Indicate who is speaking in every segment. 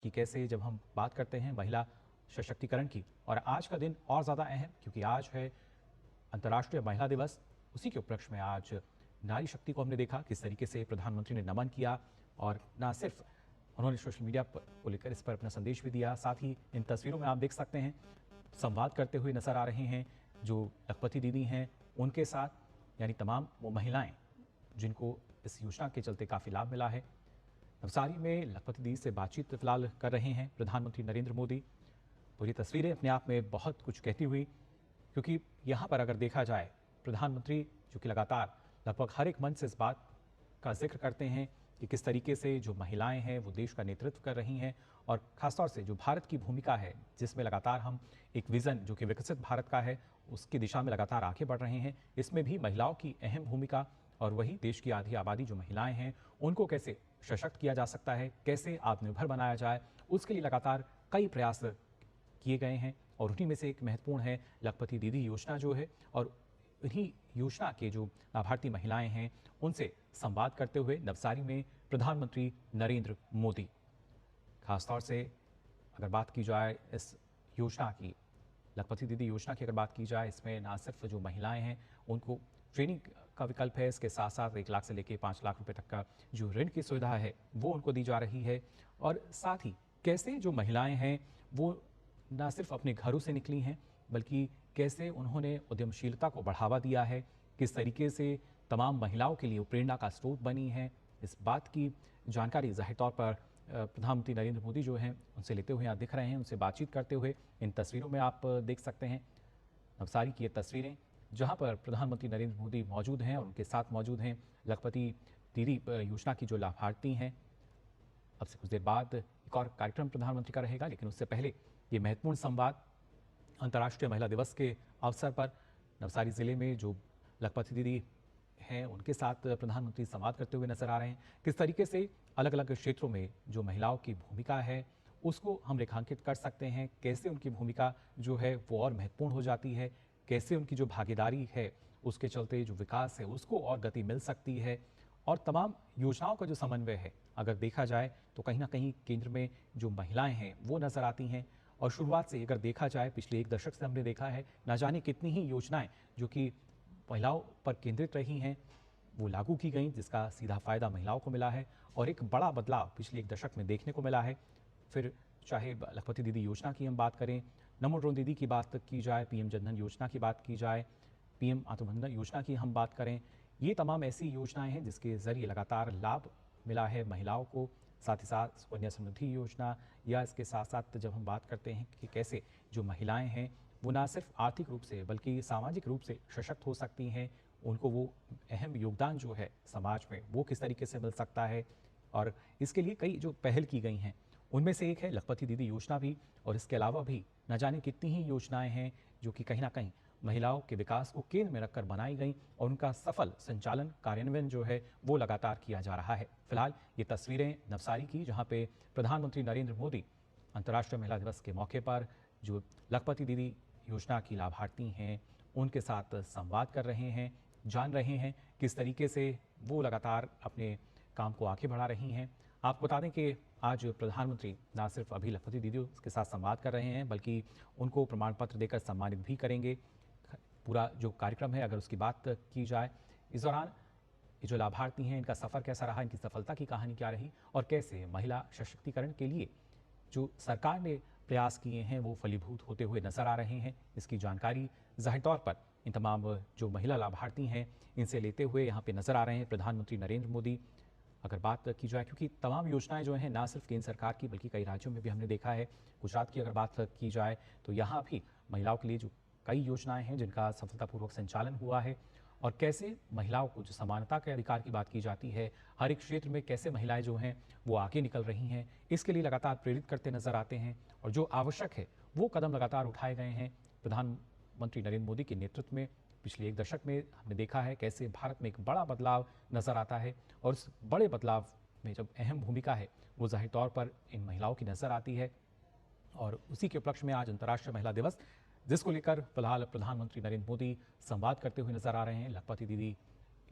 Speaker 1: कि कैसे जब हम बात करते हैं महिला सशक्तिकरण की, और आज का दिन और ज़्यादा अहम क्योंकि आज है अंतर्राष्ट्रीय महिला दिवस। उसी के उपलक्ष्य में आज नारी शक्ति को हमने देखा किस तरीके से प्रधानमंत्री ने नमन किया, और ना सिर्फ उन्होंने सोशल मीडिया को लेकर इस पर अपना संदेश भी दिया, साथ ही इन तस्वीरों में आप देख सकते हैं संवाद करते हुए नजर आ रहे हैं जो लखपति दीदी हैं उनके साथ, यानी तमाम वो महिलाएं जिनको इस योजना के चलते काफ़ी लाभ मिला है। नवसारी में लखपति दीदी से बातचीत फिलहाल कर रहे हैं प्रधानमंत्री नरेंद्र मोदी। पूरी तस्वीरें अपने आप में बहुत कुछ कहती हुई, क्योंकि यहाँ पर अगर देखा जाए प्रधानमंत्री जो कि लगातार लगभग हर एक मंच से इस बात का जिक्र करते हैं कि किस तरीके से जो महिलाएं हैं वो देश का नेतृत्व कर रही हैं, और ख़ासतौर से जो भारत की भूमिका है जिसमें लगातार हम एक विज़न जो कि विकसित भारत का है उसकी दिशा में लगातार आगे बढ़ रहे हैं, इसमें भी महिलाओं की अहम भूमिका, और वही देश की आधी आबादी जो महिलाएं हैं उनको कैसे सशक्त किया जा सकता है, कैसे आत्मनिर्भर बनाया जाए, उसके लिए लगातार कई प्रयास किए गए हैं। और उन्हीं में से एक महत्वपूर्ण है लखपति दीदी योजना जो है, और इन्हीं योजना के जो लाभार्थी महिलाएं हैं उनसे संवाद करते हुए नवसारी में प्रधानमंत्री नरेंद्र मोदी। खासतौर से अगर बात की जाए इस योजना की, लखपति दीदी योजना की अगर बात की जाए, इसमें ना सिर्फ जो महिलाएं हैं उनको ट्रेनिंग का विकल्प है, इसके साथ साथ 1 लाख से लेकर 5 लाख रुपए तक का जो ऋण की सुविधा है वो उनको दी जा रही है। और साथ ही कैसे जो महिलाएं हैं वो ना सिर्फ अपने घरों से निकली हैं, बल्कि कैसे उन्होंने उद्यमशीलता को बढ़ावा दिया है, किस तरीके से तमाम महिलाओं के लिए प्रेरणा का स्रोत बनी है। इस बात की जानकारी जाहिर तौर पर प्रधानमंत्री नरेंद्र मोदी जो हैं उनसे लेते हुए यहाँ दिख रहे हैं, उनसे बातचीत करते हुए। इन तस्वीरों में आप देख सकते हैं नवसारी की ये तस्वीरें जहाँ पर प्रधानमंत्री नरेंद्र मोदी मौजूद हैं और उनके साथ मौजूद हैं लखपति दीदी योजना की जो लाभार्थी हैं। अब से कुछ देर बाद एक और कार्यक्रम प्रधानमंत्री का रहेगा, लेकिन उससे पहले ये महत्वपूर्ण संवाद अंतर्राष्ट्रीय महिला दिवस के अवसर पर नवसारी जिले में जो लखपति दीदी हैं उनके साथ प्रधानमंत्री संवाद करते हुए नजर आ रहे हैं। किस तरीके से अलग अलग क्षेत्रों में जो महिलाओं की भूमिका है उसको हम रेखांकित कर सकते हैं, कैसे उनकी भूमिका जो है वो और महत्वपूर्ण हो जाती है, कैसे उनकी जो भागीदारी है उसके चलते जो विकास है उसको और गति मिल सकती है, और तमाम योजनाओं का जो समन्वय है अगर देखा जाए तो कहीं ना कहीं केंद्र में जो महिलाएं हैं वो नजर आती हैं। और शुरुआत से अगर देखा जाए पिछले 1 दशक से हमने देखा है ना जाने कितनी ही योजनाएं जो कि महिलाओं पर केंद्रित रही हैं वो लागू की गई, जिसका सीधा फायदा महिलाओं को मिला है, और एक बड़ा बदलाव पिछले 1 दशक में देखने को मिला है। फिर चाहे लखपति दीदी योजना की हम बात करें, नमो ड्रोन दीदी की बात की जाए, पीएम जनधन योजना की बात की जाए, पीएम आत्मनिर्भर योजना की हम बात करें, ये तमाम ऐसी योजनाएं हैं जिसके जरिए लगातार लाभ मिला है महिलाओं को। साथ ही साथ सुकन्या समृद्धि योजना, या इसके साथ साथ जब हम बात करते हैं कि कैसे जो महिलाएं हैं वो ना सिर्फ आर्थिक रूप से बल्कि सामाजिक रूप से सशक्त हो सकती हैं, उनको वो अहम योगदान जो है समाज में वो किस तरीके से मिल सकता है, और इसके लिए कई जो पहल की गई हैं उनमें से एक है लखपति दीदी योजना भी। और इसके अलावा भी न जाने कितनी ही योजनाएं हैं जो कि कहीं ना कहीं महिलाओं के विकास को केंद्र में रखकर बनाई गई, और उनका सफल संचालन कार्यान्वयन जो है वो लगातार किया जा रहा है। फिलहाल ये तस्वीरें नवसारी की जहाँ पे प्रधानमंत्री नरेंद्र मोदी अंतर्राष्ट्रीय महिला दिवस के मौके पर जो लखपति दीदी योजना की लाभार्थी हैं उनके साथ संवाद कर रहे हैं, जान रहे हैं किस तरीके से वो लगातार अपने काम को आगे बढ़ा रही हैं। आपको बता दें कि आज प्रधानमंत्री ना सिर्फ अभी लखपति दीदी के साथ संवाद कर रहे हैं बल्कि उनको प्रमाण पत्र देकर सम्मानित भी करेंगे। पूरा जो कार्यक्रम है अगर उसकी बात की जाए, इस दौरान ये जो लाभार्थी हैं इनका सफ़र कैसा रहा, इनकी सफलता की कहानी क्या रही, और कैसे महिला सशक्तिकरण के लिए जो सरकार ने प्रयास किए हैं वो फलीभूत होते हुए नजर आ रहे हैं, इसकी जानकारी जाहिर तौर पर इन तमाम जो महिला लाभार्थी हैं इनसे लेते हुए यहाँ पे नजर आ रहे हैं प्रधानमंत्री नरेंद्र मोदी। अगर बात की जाए, क्योंकि तमाम योजनाएं जो हैं ना सिर्फ केंद्र सरकार की बल्कि कई राज्यों में भी हमने देखा है, गुजरात की अगर बात की जाए तो यहाँ भी महिलाओं के लिए जो कई योजनाएं हैं जिनका सफलतापूर्वक संचालन हुआ है, और कैसे महिलाओं को जो समानता के अधिकार की बात की जाती है हर एक क्षेत्र में कैसे महिलाएं जो हैं वो आगे निकल रही हैं, इसके लिए लगातार प्रेरित करते नजर आते हैं, और जो आवश्यक है वो कदम लगातार उठाए गए हैं प्रधानमंत्री नरेंद्र मोदी के नेतृत्व में। पिछले 1 दशक में हमने देखा है कैसे भारत में एक बड़ा बदलाव नजर आता है, और उस बड़े बदलाव में जब अहम भूमिका है वो जाहिर तौर पर इन महिलाओं की नजर आती है। और उसी के उपलक्ष्य में आज अंतर्राष्ट्रीय महिला दिवस, जिसको लेकर फिलहाल प्रधानमंत्री नरेंद्र मोदी संवाद करते हुए नजर आ रहे हैं लखपति दीदी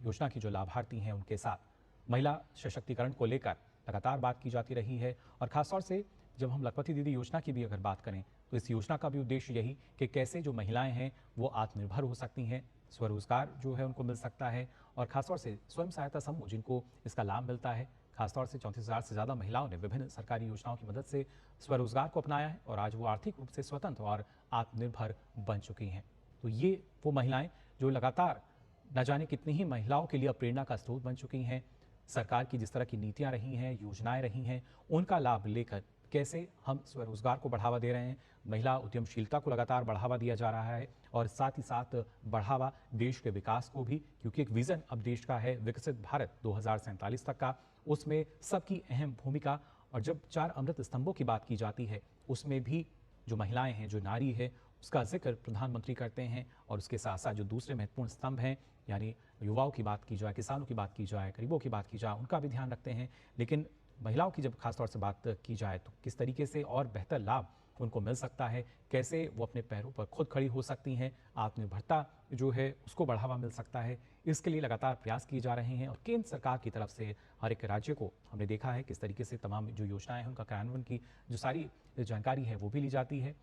Speaker 1: योजना की जो लाभार्थी हैं उनके साथ। महिला सशक्तिकरण को लेकर लगातार बात की जाती रही है, और खासतौर से जब हम लखपति दीदी योजना की भी अगर बात करें तो इस योजना का भी उद्देश्य यही कि कैसे जो महिलाएं हैं वो आत्मनिर्भर हो सकती हैं, स्वरोजगार जो है उनको मिल सकता है और खासतौर से स्वयं सहायता समूह जिनको इसका लाभ मिलता है। खासतौर से 34,000 से ज़्यादा महिलाओं ने विभिन्न सरकारी योजनाओं की मदद से स्वरोजगार को अपनाया है और आज वो आर्थिक रूप से स्वतंत्र और आत्मनिर्भर बन चुकी हैं। तो ये वो महिलाएं जो लगातार न जाने कितनी ही महिलाओं के लिए प्रेरणा का स्रोत बन चुकी हैं। सरकार की जिस तरह की नीतियां रही हैं, योजनाएं रही हैं, उनका लाभ लेकर कैसे हम स्वरोजगार को बढ़ावा दे रहे हैं, महिला उद्यमशीलता को लगातार बढ़ावा दिया जा रहा है और साथ ही साथ बढ़ावा देश के विकास को भी, क्योंकि एक विजन अब देश का है विकसित भारत 2047 तक का, उसमें सबकी अहम भूमिका। और जब 4 अमृत स्तंभों की बात की जाती है उसमें भी जो महिलाएं हैं, जो नारी है, उसका जिक्र प्रधानमंत्री करते हैं और उसके साथ साथ जो दूसरे महत्वपूर्ण स्तंभ हैं यानी युवाओं की बात की जाए, किसानों की बात की जाए, गरीबों की बात की जाए, उनका भी ध्यान रखते हैं। लेकिन महिलाओं की जब खासतौर से बात की जाए तो किस तरीके से और बेहतर लाभ उनको मिल सकता है, कैसे वो अपने पैरों पर खुद खड़ी हो सकती हैं, आत्मनिर्भरता जो है उसको बढ़ावा मिल सकता है, इसके लिए लगातार प्रयास किए जा रहे हैं। और केंद्र सरकार की तरफ से हर एक राज्य को हमने देखा है किस तरीके से तमाम जो योजनाएं हैं उनका कार्यान्वयन की जो सारी जानकारी है वो भी ली जाती है।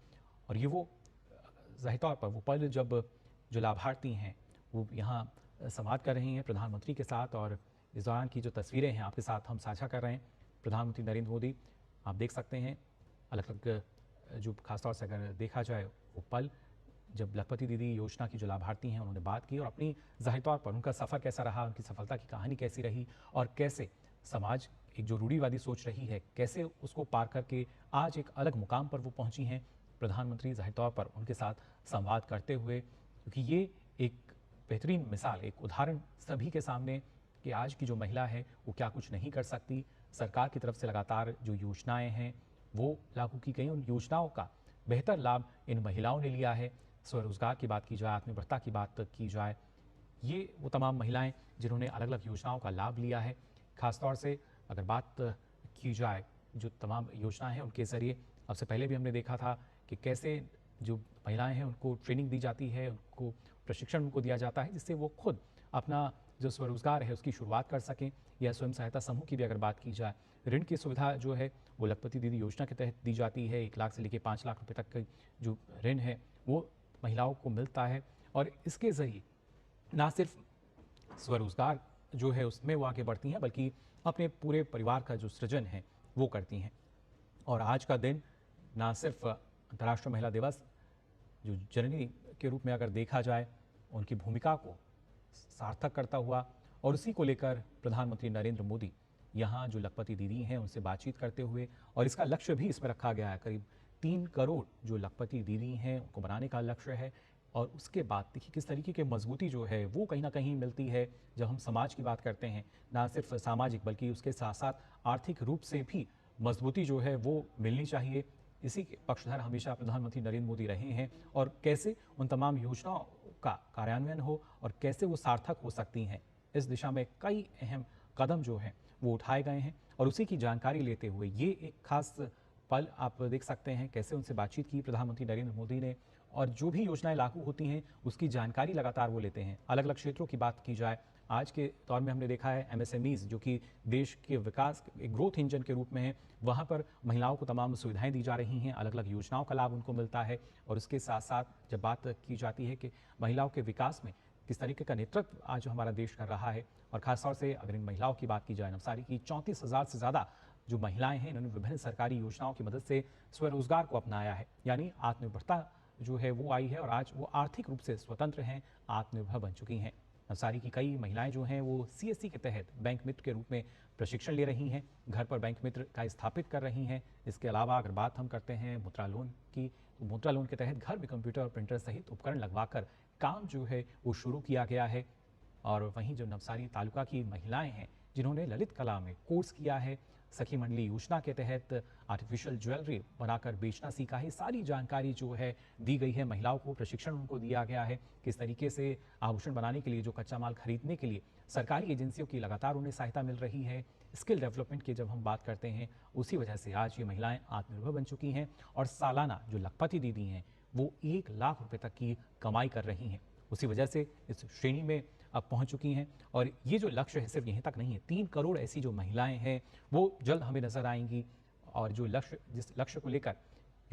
Speaker 1: और ये वो ज़ाहिर तौर पर वो पल जब जो लाभार्थी हैं वो यहाँ संवाद कर रही हैं प्रधानमंत्री के साथ और इस दौरान की जो तस्वीरें हैं आपके साथ हम साझा कर रहे हैं। प्रधानमंत्री नरेंद्र मोदी आप देख सकते हैं अलग अलग जो खासतौर से अगर देखा जाए वो पल जब लखपति दीदी योजना की जो लाभार्थी हैं उन्होंने बात की और अपनी ज़ाहिर तौर पर उनका सफ़र कैसा रहा, उनकी सफलता की कहानी कैसी रही और कैसे समाज एक जो रूढ़िवादी सोच रही है कैसे उसको पार करके आज एक अलग मुकाम पर वो पहुंची हैं। प्रधानमंत्री ज़ाहिर तौर पर उनके साथ संवाद करते हुए, क्योंकि ये एक बेहतरीन मिसाल, एक उदाहरण सभी के सामने कि आज की जो महिला है वो क्या कुछ नहीं कर सकती। सरकार की तरफ से लगातार जो योजनाएं हैं वो लागू की गई, उन योजनाओं का बेहतर लाभ इन महिलाओं ने लिया है। स्वरोजगार की बात की जाए, आत्मनिर्भरता की बात की जाए, ये वो तमाम महिलाएं जिन्होंने अलग अलग योजनाओं का लाभ लिया है। खासतौर से अगर बात की जाए जो तमाम योजना है उनके ज़रिए अब से पहले भी हमने देखा था कि कैसे जो महिलाएं हैं उनको ट्रेनिंग दी जाती है, उनको प्रशिक्षण उनको दिया जाता है जिससे वो खुद अपना जो स्वरोजगार है उसकी शुरुआत कर सकें। या स्वयं सहायता समूह की भी अगर बात की जाए, ऋण की सुविधा जो है वो लखपति दीदी योजना के तहत दी जाती है। 1 लाख से लेकर 5 लाख रुपए तक का जो ऋण है वो महिलाओं को मिलता है और इसके ज़रिए ना सिर्फ स्वरोजगार जो है उसमें वो आगे बढ़ती हैं बल्कि अपने पूरे परिवार का जो सृजन है वो करती हैं। और आज का दिन ना सिर्फ अंतर्राष्ट्रीय महिला दिवस जो जननी के रूप में अगर देखा जाए उनकी भूमिका को सार्थक करता हुआ और उसी को लेकर प्रधानमंत्री नरेंद्र मोदी यहाँ जो लखपति दीदी हैं उनसे बातचीत करते हुए, और इसका लक्ष्य भी इसमें रखा गया है, करीब 3 करोड़ जो लखपति दीदी हैं उनको बनाने का लक्ष्य है। और उसके बाद देखिए किस तरीके की मजबूती जो है वो कहीं ना कहीं मिलती है जब हम समाज की बात करते हैं, ना सिर्फ सामाजिक बल्कि उसके साथ साथ आर्थिक रूप से भी मजबूती जो है वो मिलनी चाहिए। इसी के पक्षधर हमेशा प्रधानमंत्री नरेंद्र मोदी रहे हैं और कैसे उन तमाम योजनाओं का कार्यान्वयन हो और कैसे वो सार्थक हो सकती हैं, इस दिशा में कई अहम कदम जो हैं वो उठाए गए हैं। और उसी की जानकारी लेते हुए ये एक खास पल आप देख सकते हैं कैसे उनसे बातचीत की प्रधानमंत्री नरेंद्र मोदी ने और जो भी योजनाएं लागू होती हैं उसकी जानकारी लगातार वो लेते हैं। अलग अलग क्षेत्रों की बात की जाए, आज के दौर में हमने देखा है एमएसएमईज जो कि देश के विकास एक ग्रोथ इंजन के रूप में है, वहाँ पर महिलाओं को तमाम सुविधाएं दी जा रही हैं, अलग अलग योजनाओं का लाभ उनको मिलता है। और उसके साथ साथ जब बात की जाती है कि महिलाओं के विकास में किस तरीके का नेतृत्व आज हमारा देश कर रहा है, और खासतौर से अगर इन महिलाओं की बात की जाए, नवसारी की 34,000 से ज़्यादा जो महिलाएं हैं इन्होंने विभिन्न सरकारी योजनाओं की मदद से स्वरोजगार को अपनाया है, यानी आत्मनिर्भरता जो है वो आई है और आज वो आर्थिक रूप से स्वतंत्र हैं, आत्मनिर्भर बन चुकी हैं। नवसारी की कई महिलाएं जो हैं वो सीएससी के तहत बैंक मित्र के रूप में प्रशिक्षण ले रही हैं, घर पर बैंक मित्र का स्थापित कर रही हैं। इसके अलावा अगर बात हम करते हैं मुद्रा लोन की, तो मुद्रा लोन के तहत घर में कंप्यूटर और प्रिंटर सहित उपकरण लगवाकर काम जो है वो शुरू किया गया है। और वहीं जो नवसारी तालुका की महिलाएं हैं जिन्होंने ललित कला में कोर्स किया है, सखी मंडली योजना के तहत आर्टिफिशियल ज्वेलरी बनाकर बेचना सीखा है, सारी जानकारी जो है दी गई है। महिलाओं को प्रशिक्षण उनको दिया गया है किस तरीके से आभूषण बनाने के लिए जो कच्चा माल खरीदने के लिए सरकारी एजेंसियों की लगातार उन्हें सहायता मिल रही है। स्किल डेवलपमेंट की जब हम बात करते हैं उसी वजह से आज ये महिलाएं आत्मनिर्भर बन चुकी हैं और सालाना जो लखपति दीदी हैं वो 1 लाख रुपए तक की कमाई कर रही हैं, उसी वजह से इस श्रेणी में अब पहुंच चुकी हैं। और ये जो लक्ष्य है सिर्फ यहीं तक नहीं है, 3 करोड़ ऐसी जो महिलाएं हैं वो जल्द हमें नजर आएंगी और जो जिस लक्ष्य को लेकर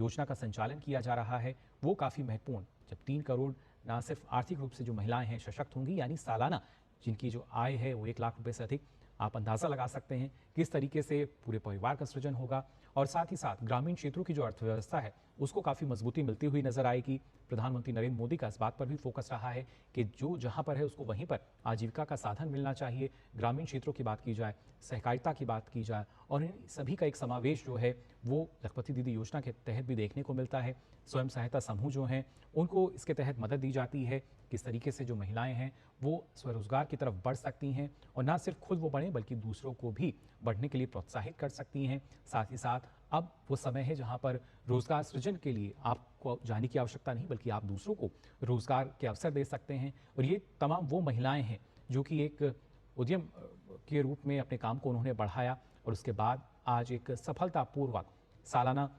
Speaker 1: योजना का संचालन किया जा रहा है वो काफ़ी महत्वपूर्ण। जब 3 करोड़ ना सिर्फ आर्थिक रूप से जो महिलाएं हैं सशक्त होंगी, यानी सालाना जिनकी जो आय है वो 1 लाख रुपए से अधिक, आप अंदाज़ा लगा सकते हैं किस तरीके से पूरे परिवार का सृजन होगा। और साथ ही साथ ग्रामीण क्षेत्रों की जो अर्थव्यवस्था है उसको काफ़ी मजबूती मिलती हुई नजर आएगी। प्रधानमंत्री नरेंद्र मोदी का इस बात पर भी फोकस रहा है कि जो जहां पर है उसको वहीं पर आजीविका का साधन मिलना चाहिए। ग्रामीण क्षेत्रों की बात की जाए, सहकारिता की बात की जाए, और इन सभी का एक समावेश जो है वो लखपति दीदी योजना के तहत भी देखने को मिलता है। स्वयं सहायता समूह जो हैं उनको इसके तहत मदद दी जाती है। किस तरीके से जो महिलाएं हैं वो स्वरोजगार की तरफ बढ़ सकती हैं, और ना सिर्फ खुद वो बढ़ें बल्कि दूसरों को भी बढ़ने के लिए प्रोत्साहित कर सकती हैं। साथ ही साथ अब वो समय है जहां पर रोजगार सृजन के लिए आपको जाने की आवश्यकता नहीं बल्कि आप दूसरों को रोजगार के अवसर दे सकते हैं। और ये तमाम वो महिलाएं हैं जो कि एक उद्यम के रूप में अपने काम को उन्होंने बढ़ाया, और उसके बाद आज एक सफलतापूर्वक सालाना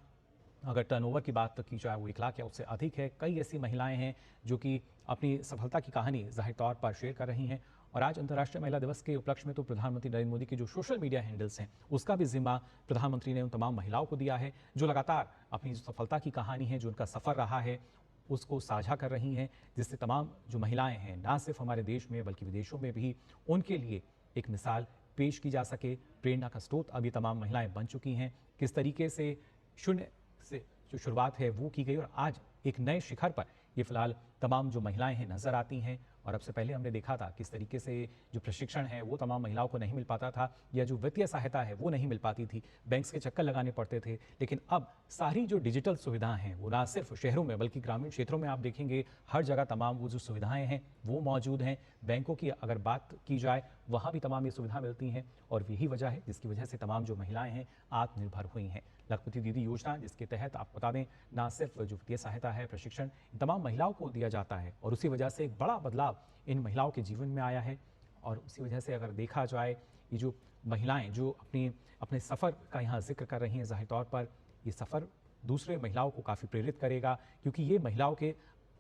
Speaker 1: अगर टर्नओवर की बात की जाए वो 1 लाख या उससे अधिक है। कई ऐसी महिलाएं हैं जो कि अपनी सफलता की कहानी जाहिर तौर पर शेयर कर रही हैं। और आज अंतर्राष्ट्रीय महिला दिवस के उपलक्ष्य में तो प्रधानमंत्री नरेंद्र मोदी के जो सोशल मीडिया हैंडल्स हैं उसका भी जिम्मा प्रधानमंत्री ने उन तमाम महिलाओं को दिया है जो लगातार अपनी जो सफलता की कहानी है, जो उनका सफ़र रहा है, उसको साझा कर रही हैं, जिससे तमाम जो महिलाएं हैं ना सिर्फ हमारे देश में बल्कि विदेशों में भी उनके लिए एक मिसाल पेश की जा सके। प्रेरणा का स्रोत अब ये तमाम महिलाएं बन चुकी हैं। किस तरीके से शून्य से जो शुरुआत है वो की गई और आज एक नए शिखर पर ये फिलहाल तमाम जो महिलाएं हैं नजर आती हैं। और अब से पहले हमने देखा था किस तरीके से जो प्रशिक्षण है वो तमाम महिलाओं को नहीं मिल पाता था, या जो वित्तीय सहायता है वो नहीं मिल पाती थी, बैंक्स के चक्कर लगाने पड़ते थे। लेकिन अब सारी जो डिजिटल सुविधाएं हैं वो ना सिर्फ शहरों में बल्कि ग्रामीण क्षेत्रों में आप देखेंगे हर जगह तमाम वो जो सुविधाएं हैं वो मौजूद हैं। बैंकों की अगर बात की जाए वहाँ भी तमाम ये सुविधा मिलती हैं, और यही वजह है जिसकी वजह से तमाम जो महिलाएं हैं आत्मनिर्भर हुई हैं। लखपति दीदी योजना जिसके तहत आपको बता दें ना सिर्फ जो वित्तीय सहायता है, प्रशिक्षण तमाम महिलाओं को दिया जाता है, और उसी वजह से एक बड़ा बदलाव इन महिलाओं के जीवन में आया है। और उसी वजह से अगर देखा जाए ये जो महिलाएं जो अपने सफ़र का यहाँ जिक्र कर रही हैं, ज़ाहिर तौर पर ये सफ़र दूसरे महिलाओं को काफ़ी प्रेरित करेगा, क्योंकि ये महिलाओं के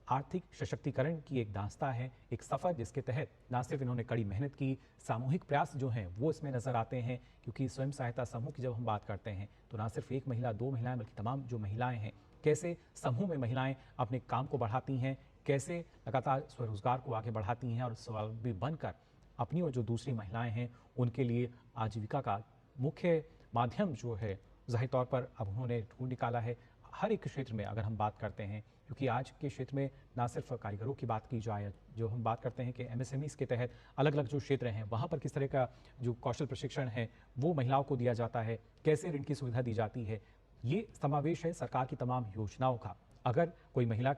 Speaker 1: आर्थिक सशक्तिकरण की एक दास्ता है, एक सफ़र जिसके तहत ना सिर्फ इन्होंने कड़ी मेहनत की, सामूहिक प्रयास जो हैं वो इसमें नज़र आते हैं। क्योंकि स्वयं सहायता समूह की जब हम बात करते हैं तो ना सिर्फ एक महिला, 2 महिलाएं, बल्कि तमाम जो महिलाएं हैं कैसे समूह में महिलाएं अपने काम को बढ़ाती हैं, कैसे लगातार स्वरोजगार को आगे बढ़ाती हैं, और स्वावलंबी बनकर अपनी और जो दूसरी महिलाएं हैं उनके लिए आजीविका का मुख्य माध्यम जो है ज़ाहिर तौर पर अब उन्होंने ढूंढ निकाला है। हर एक क्षेत्र में अगर हम बात करते हैं, क्योंकि आज के क्षेत्र में ना सिर्फ कारीगरों की बात की जाए, जो हम बात करते हैं कि एमएसएमईज़ के तहत अलग अलग जो क्षेत्र हैं वहाँ पर किस तरह का जो कौशल प्रशिक्षण है वो महिलाओं को दिया जाता है, कैसे ऋण की सुविधा दी जाती है, ये समावेश है सरकार की तमाम योजनाओं का। अगर कोई महिला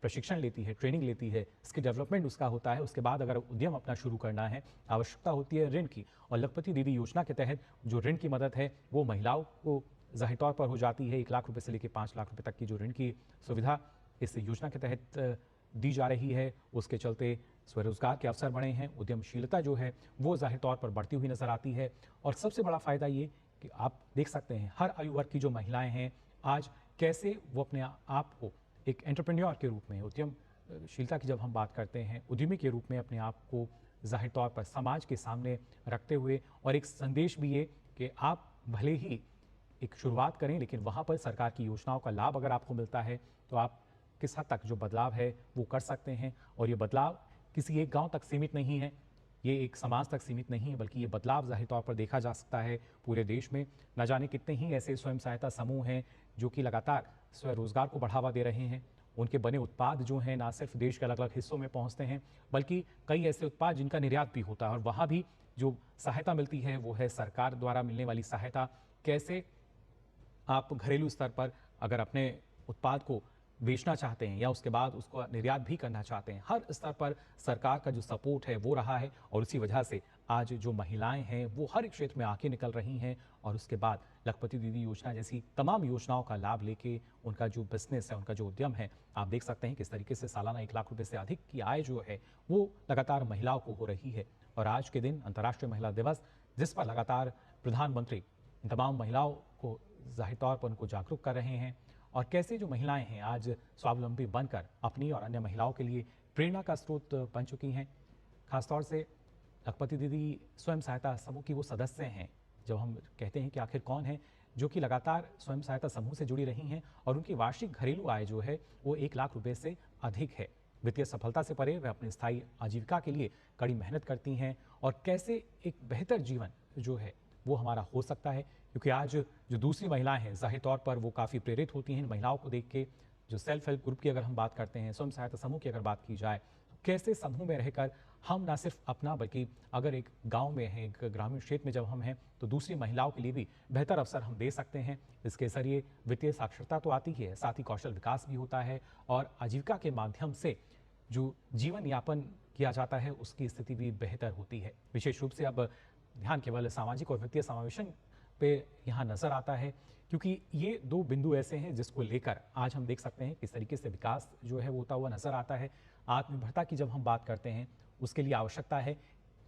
Speaker 1: प्रशिक्षण लेती है, ट्रेनिंग लेती है, इसके डेवलपमेंट उसका होता है, उसके बाद अगर उद्यम अपना शुरू करना है, आवश्यकता होती है ऋण की, और लखपति दीदी योजना के तहत जो ऋण की मदद है वो महिलाओं को ज़ाहिर तौर पर हो जाती है। 1 लाख रुपए से लेकर 5 लाख रुपए तक की जो ऋण की सुविधा इस योजना के तहत दी जा रही है, उसके चलते स्वरोजगार के अवसर बढ़े हैं, उद्यमशीलता जो है वो ज़ाहिर तौर पर बढ़ती हुई नजर आती है। और सबसे बड़ा फ़ायदा ये कि आप देख सकते हैं हर आयु वर्ग की जो महिलाएं हैं आज कैसे वो अपने आप को एक एंटरप्रेन्योर के रूप में, उद्यमशीलता की जब हम बात करते हैं, उद्यमी के रूप में अपने आप को ज़ाहिर तौर पर समाज के सामने रखते हुए, और एक संदेश भी ये कि आप भले ही एक शुरुआत करें लेकिन वहाँ पर सरकार की योजनाओं का लाभ अगर आपको मिलता है तो आप किस हद तक जो बदलाव है वो कर सकते हैं। और ये बदलाव किसी एक गांव तक सीमित नहीं है, ये एक समाज तक सीमित नहीं है, बल्कि ये बदलाव ज़ाहिर तौर पर देखा जा सकता है पूरे देश में। न जाने कितने ही ऐसे स्वयं सहायता समूह हैं जो कि लगातार स्वरोजगार को बढ़ावा दे रहे हैं। उनके बने उत्पाद जो हैं ना सिर्फ देश के अलग अलग हिस्सों में पहुंचते हैं, बल्कि कई ऐसे उत्पाद जिनका निर्यात भी होता है, और वहाँ भी जो सहायता मिलती है वो है सरकार द्वारा मिलने वाली सहायता। कैसे आप घरेलू स्तर पर अगर अपने उत्पाद को बेचना चाहते हैं या उसके बाद उसको निर्यात भी करना चाहते हैं, हर स्तर पर सरकार का जो सपोर्ट है वो रहा है, और उसी वजह से आज जो महिलाएं हैं वो हर एक क्षेत्र में आगे निकल रही हैं। और उसके बाद लखपति दीदी योजना जैसी तमाम योजनाओं का लाभ लेके उनका जो बिजनेस है, उनका जो उद्यम है, आप देख सकते हैं किस तरीके से सालाना 1 लाख रुपए से अधिक की आय जो है वो लगातार महिलाओं को हो रही है। और आज के दिन अंतर्राष्ट्रीय महिला दिवस, जिस पर लगातार प्रधानमंत्री तमाम महिलाओं को ज़ाहिर तौर पर उनको जागरूक कर रहे हैं, और कैसे जो महिलाएं हैं आज स्वावलंबी बनकर अपनी और अन्य महिलाओं के लिए प्रेरणा का स्रोत बन चुकी हैं। खासतौर से लखपति दीदी स्वयं सहायता समूह की वो सदस्य हैं। जब हम कहते हैं कि आखिर कौन है जो कि लगातार स्वयं सहायता समूह से जुड़ी रही हैं और उनकी वार्षिक घरेलू आय जो है वो 1 लाख रुपए से अधिक है। वित्तीय सफलता से परे वे अपनी स्थायी आजीविका के लिए कड़ी मेहनत करती हैं और कैसे एक बेहतर जीवन जो है वो हमारा हो सकता है, क्योंकि आज जो दूसरी महिलाएं हैं जाहिर तौर पर वो काफ़ी प्रेरित होती हैं इन महिलाओं को देख के। जो सेल्फ हेल्प ग्रुप की अगर हम बात करते हैं, स्वयं सहायता समूह की अगर बात की जाए, तो कैसे समूह में रहकर हम ना सिर्फ अपना बल्कि अगर एक गांव में है, एक ग्रामीण क्षेत्र में जब हम हैं तो दूसरी महिलाओं के लिए भी बेहतर अवसर हम दे सकते हैं। इसके जरिए वित्तीय साक्षरता तो आती ही है, साथ ही कौशल विकास भी होता है और आजीविका के माध्यम से जो जीवन यापन किया जाता है उसकी स्थिति भी बेहतर होती है। विशेष रूप से अब ध्यान केवल सामाजिक और वित्तीय समावेशन पे यहाँ नजर आता है, क्योंकि ये दो बिंदु ऐसे हैं जिसको लेकर आज हम देख सकते हैं किस तरीके से विकास जो है वो होता हुआ नजर आता है। आत्मनिर्भरता की जब हम बात करते हैं उसके लिए आवश्यकता है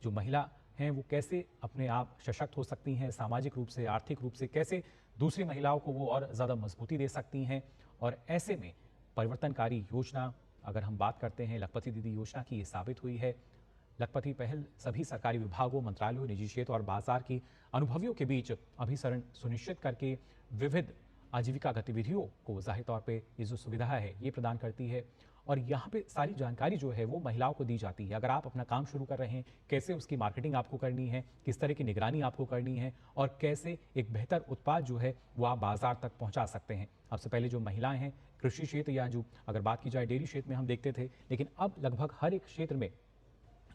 Speaker 1: जो महिला हैं वो कैसे अपने आप सशक्त हो सकती हैं, सामाजिक रूप से, आर्थिक रूप से कैसे दूसरी महिलाओं को वो और ज़्यादा मजबूती दे सकती हैं। और ऐसे में परिवर्तनकारी योजना अगर हम बात करते हैं लखपति दीदी योजना की, ये साबित हुई है। लखपति पहल सभी सरकारी विभागों, मंत्रालयों, निजी क्षेत्र और बाजार की अनुभवियों के बीच अभिसरण सुनिश्चित करके विविध आजीविका गतिविधियों को जाहिर तौर पे ये जो सुविधा है ये प्रदान करती है। और यहाँ पे सारी जानकारी जो है वो महिलाओं को दी जाती है। अगर आप अपना काम शुरू कर रहे हैं, कैसे उसकी मार्केटिंग आपको करनी है, किस तरह की निगरानी आपको करनी है और कैसे एक बेहतर उत्पाद जो है वो आप बाजार तक पहुँचा सकते हैं। अब से पहले जो महिलाएं हैं कृषि क्षेत्र या जो अगर बात की जाए डेयरी क्षेत्र में हम देखते थे, लेकिन अब लगभग हर एक क्षेत्र में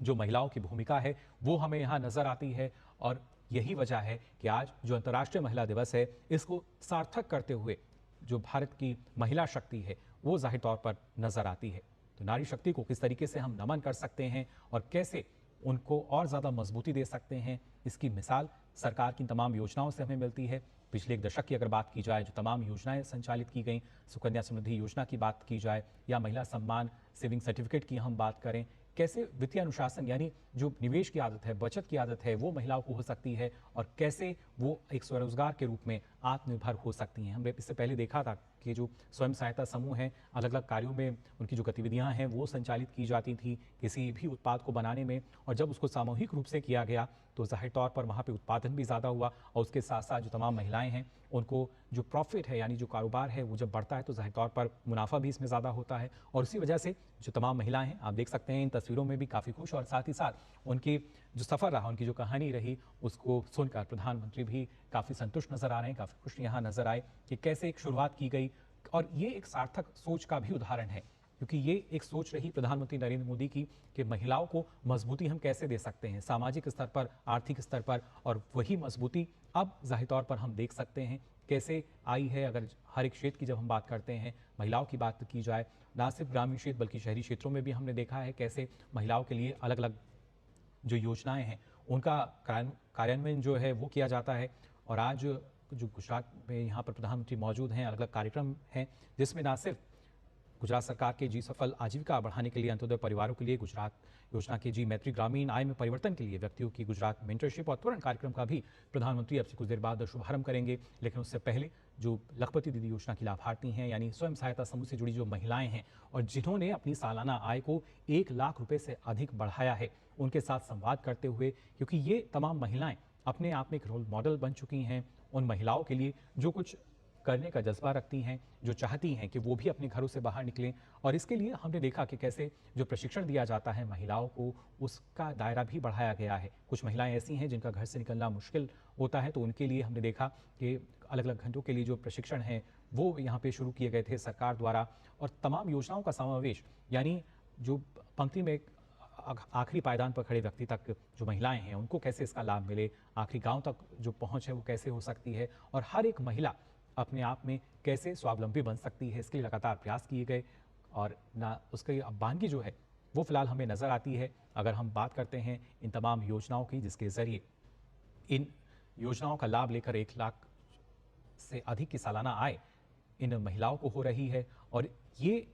Speaker 1: जो महिलाओं की भूमिका है वो हमें यहाँ नजर आती है। और यही वजह है कि आज जो अंतर्राष्ट्रीय महिला दिवस है इसको सार्थक करते हुए जो भारत की महिला शक्ति है वो जाहिर तौर पर नजर आती है। तो नारी शक्ति को किस तरीके से हम नमन कर सकते हैं और कैसे उनको और ज़्यादा मजबूती दे सकते हैं, इसकी मिसाल सरकार की तमाम योजनाओं से हमें मिलती है। पिछले 1 दशक की अगर बात की जाए जो तमाम योजनाएं संचालित की गई, सुकन्या समृद्धि योजना की बात की जाए या महिला सम्मान सेविंग सर्टिफिकेट की हम बात करें, कैसे वित्तीय अनुशासन यानी जो निवेश की आदत है, बचत की आदत है वो महिलाओं को हो सकती है और कैसे वो एक स्वरोजगार के रूप में आत्मनिर्भर हो सकती हैं। हमने इससे पहले देखा था कि जो स्वयं सहायता समूह हैं अलग अलग कार्यों में उनकी जो गतिविधियां हैं वो संचालित की जाती थी किसी भी उत्पाद को बनाने में, और जब उसको सामूहिक रूप से किया गया तो जाहिर तौर पर वहाँ पे उत्पादन भी ज़्यादा हुआ और उसके साथ साथ जो तमाम महिलाएं हैं उनको जो प्रॉफिट है यानी जो कारोबार है वो जब बढ़ता है तो जाहिर तौर पर मुनाफा भी इसमें ज़्यादा होता है। और उसी वजह से जो तमाम महिलाएं हैं आप देख सकते हैं इन तस्वीरों में भी काफ़ी खुश और साथ ही साथ उनकी जो सफ़र रहा, उनकी जो कहानी रही उसको सुनकर प्रधानमंत्री भी काफ़ी संतुष्ट नजर आ रहे हैं, काफ़ी खुश यहाँ नजर आए कि कैसे एक शुरुआत की गई। और ये एक सार्थक सोच का भी उदाहरण है, क्योंकि ये एक सोच रही प्रधानमंत्री नरेंद्र मोदी की कि महिलाओं को मजबूती हम कैसे दे सकते हैं सामाजिक स्तर पर, आर्थिक स्तर पर, और वही मजबूती अब जाहिर तौर पर हम देख सकते हैं कैसे आई है। अगर हर एक क्षेत्र की जब हम बात करते हैं, महिलाओं की बात की जाए, ना सिर्फ ग्रामीण क्षेत्र बल्कि शहरी क्षेत्रों में भी हमने देखा है कैसे महिलाओं के लिए अलग अलग जो योजनाएं हैं उनका कार्यान्वयन जो है वो किया जाता है। और आज जो गुजरात में यहाँ पर प्रधानमंत्री मौजूद हैं, अलग अलग कार्यक्रम हैं जिसमें ना सिर्फ गुजरात सरकार के जी सफल आजीविका बढ़ाने के लिए अंत्योदय परिवारों के लिए गुजरात योजना के जी मैत्री ग्रामीण आय में परिवर्तन के लिए व्यक्तियों की गुजरात मेंटरशिप और त्वरण कार्यक्रम का भी प्रधानमंत्री अब से कुछ देर बाद शुभारंभ करेंगे। लेकिन उससे पहले जो लखपति दीदी योजना की लाभार्थी हैं यानी स्वयं सहायता समूह से जुड़ी जो महिलाएं हैं और जिन्होंने अपनी सालाना आय को 1 लाख रुपए से अधिक बढ़ाया है, उनके साथ संवाद करते हुए, क्योंकि ये तमाम महिलाएं अपने आप में एक रोल मॉडल बन चुकी हैं उन महिलाओं के लिए जो कुछ करने का जज्बा रखती हैं, जो चाहती हैं कि वो भी अपने घरों से बाहर निकलें। और इसके लिए हमने देखा कि कैसे जो प्रशिक्षण दिया जाता है महिलाओं को उसका दायरा भी बढ़ाया गया है। कुछ महिलाएं ऐसी हैं जिनका घर से निकलना मुश्किल होता है, तो उनके लिए हमने देखा कि अलग अलग घंटों के लिए जो प्रशिक्षण है वो यहाँ पे शुरू किए गए थे सरकार द्वारा। और तमाम योजनाओं का समावेश यानी जो पंक्ति में आखिरी पायदान पर खड़े व्यक्ति तक जो महिलाएं हैं उनको कैसे इसका लाभ मिले, आखिरी गांव तक जो पहुंच है वो कैसे हो सकती है और हर एक महिला अपने आप में कैसे स्वावलंबी बन सकती है, इसके लिए लगातार प्रयास किए गए। और ना उसकी अबानगी जो है वो फिलहाल हमें नज़र आती है अगर हम बात करते हैं इन तमाम योजनाओं की, जिसके ज़रिए इन योजनाओं का लाभ लेकर 1 लाख से अधिक की सालाना आय इन महिलाओं को हो रही है। और ये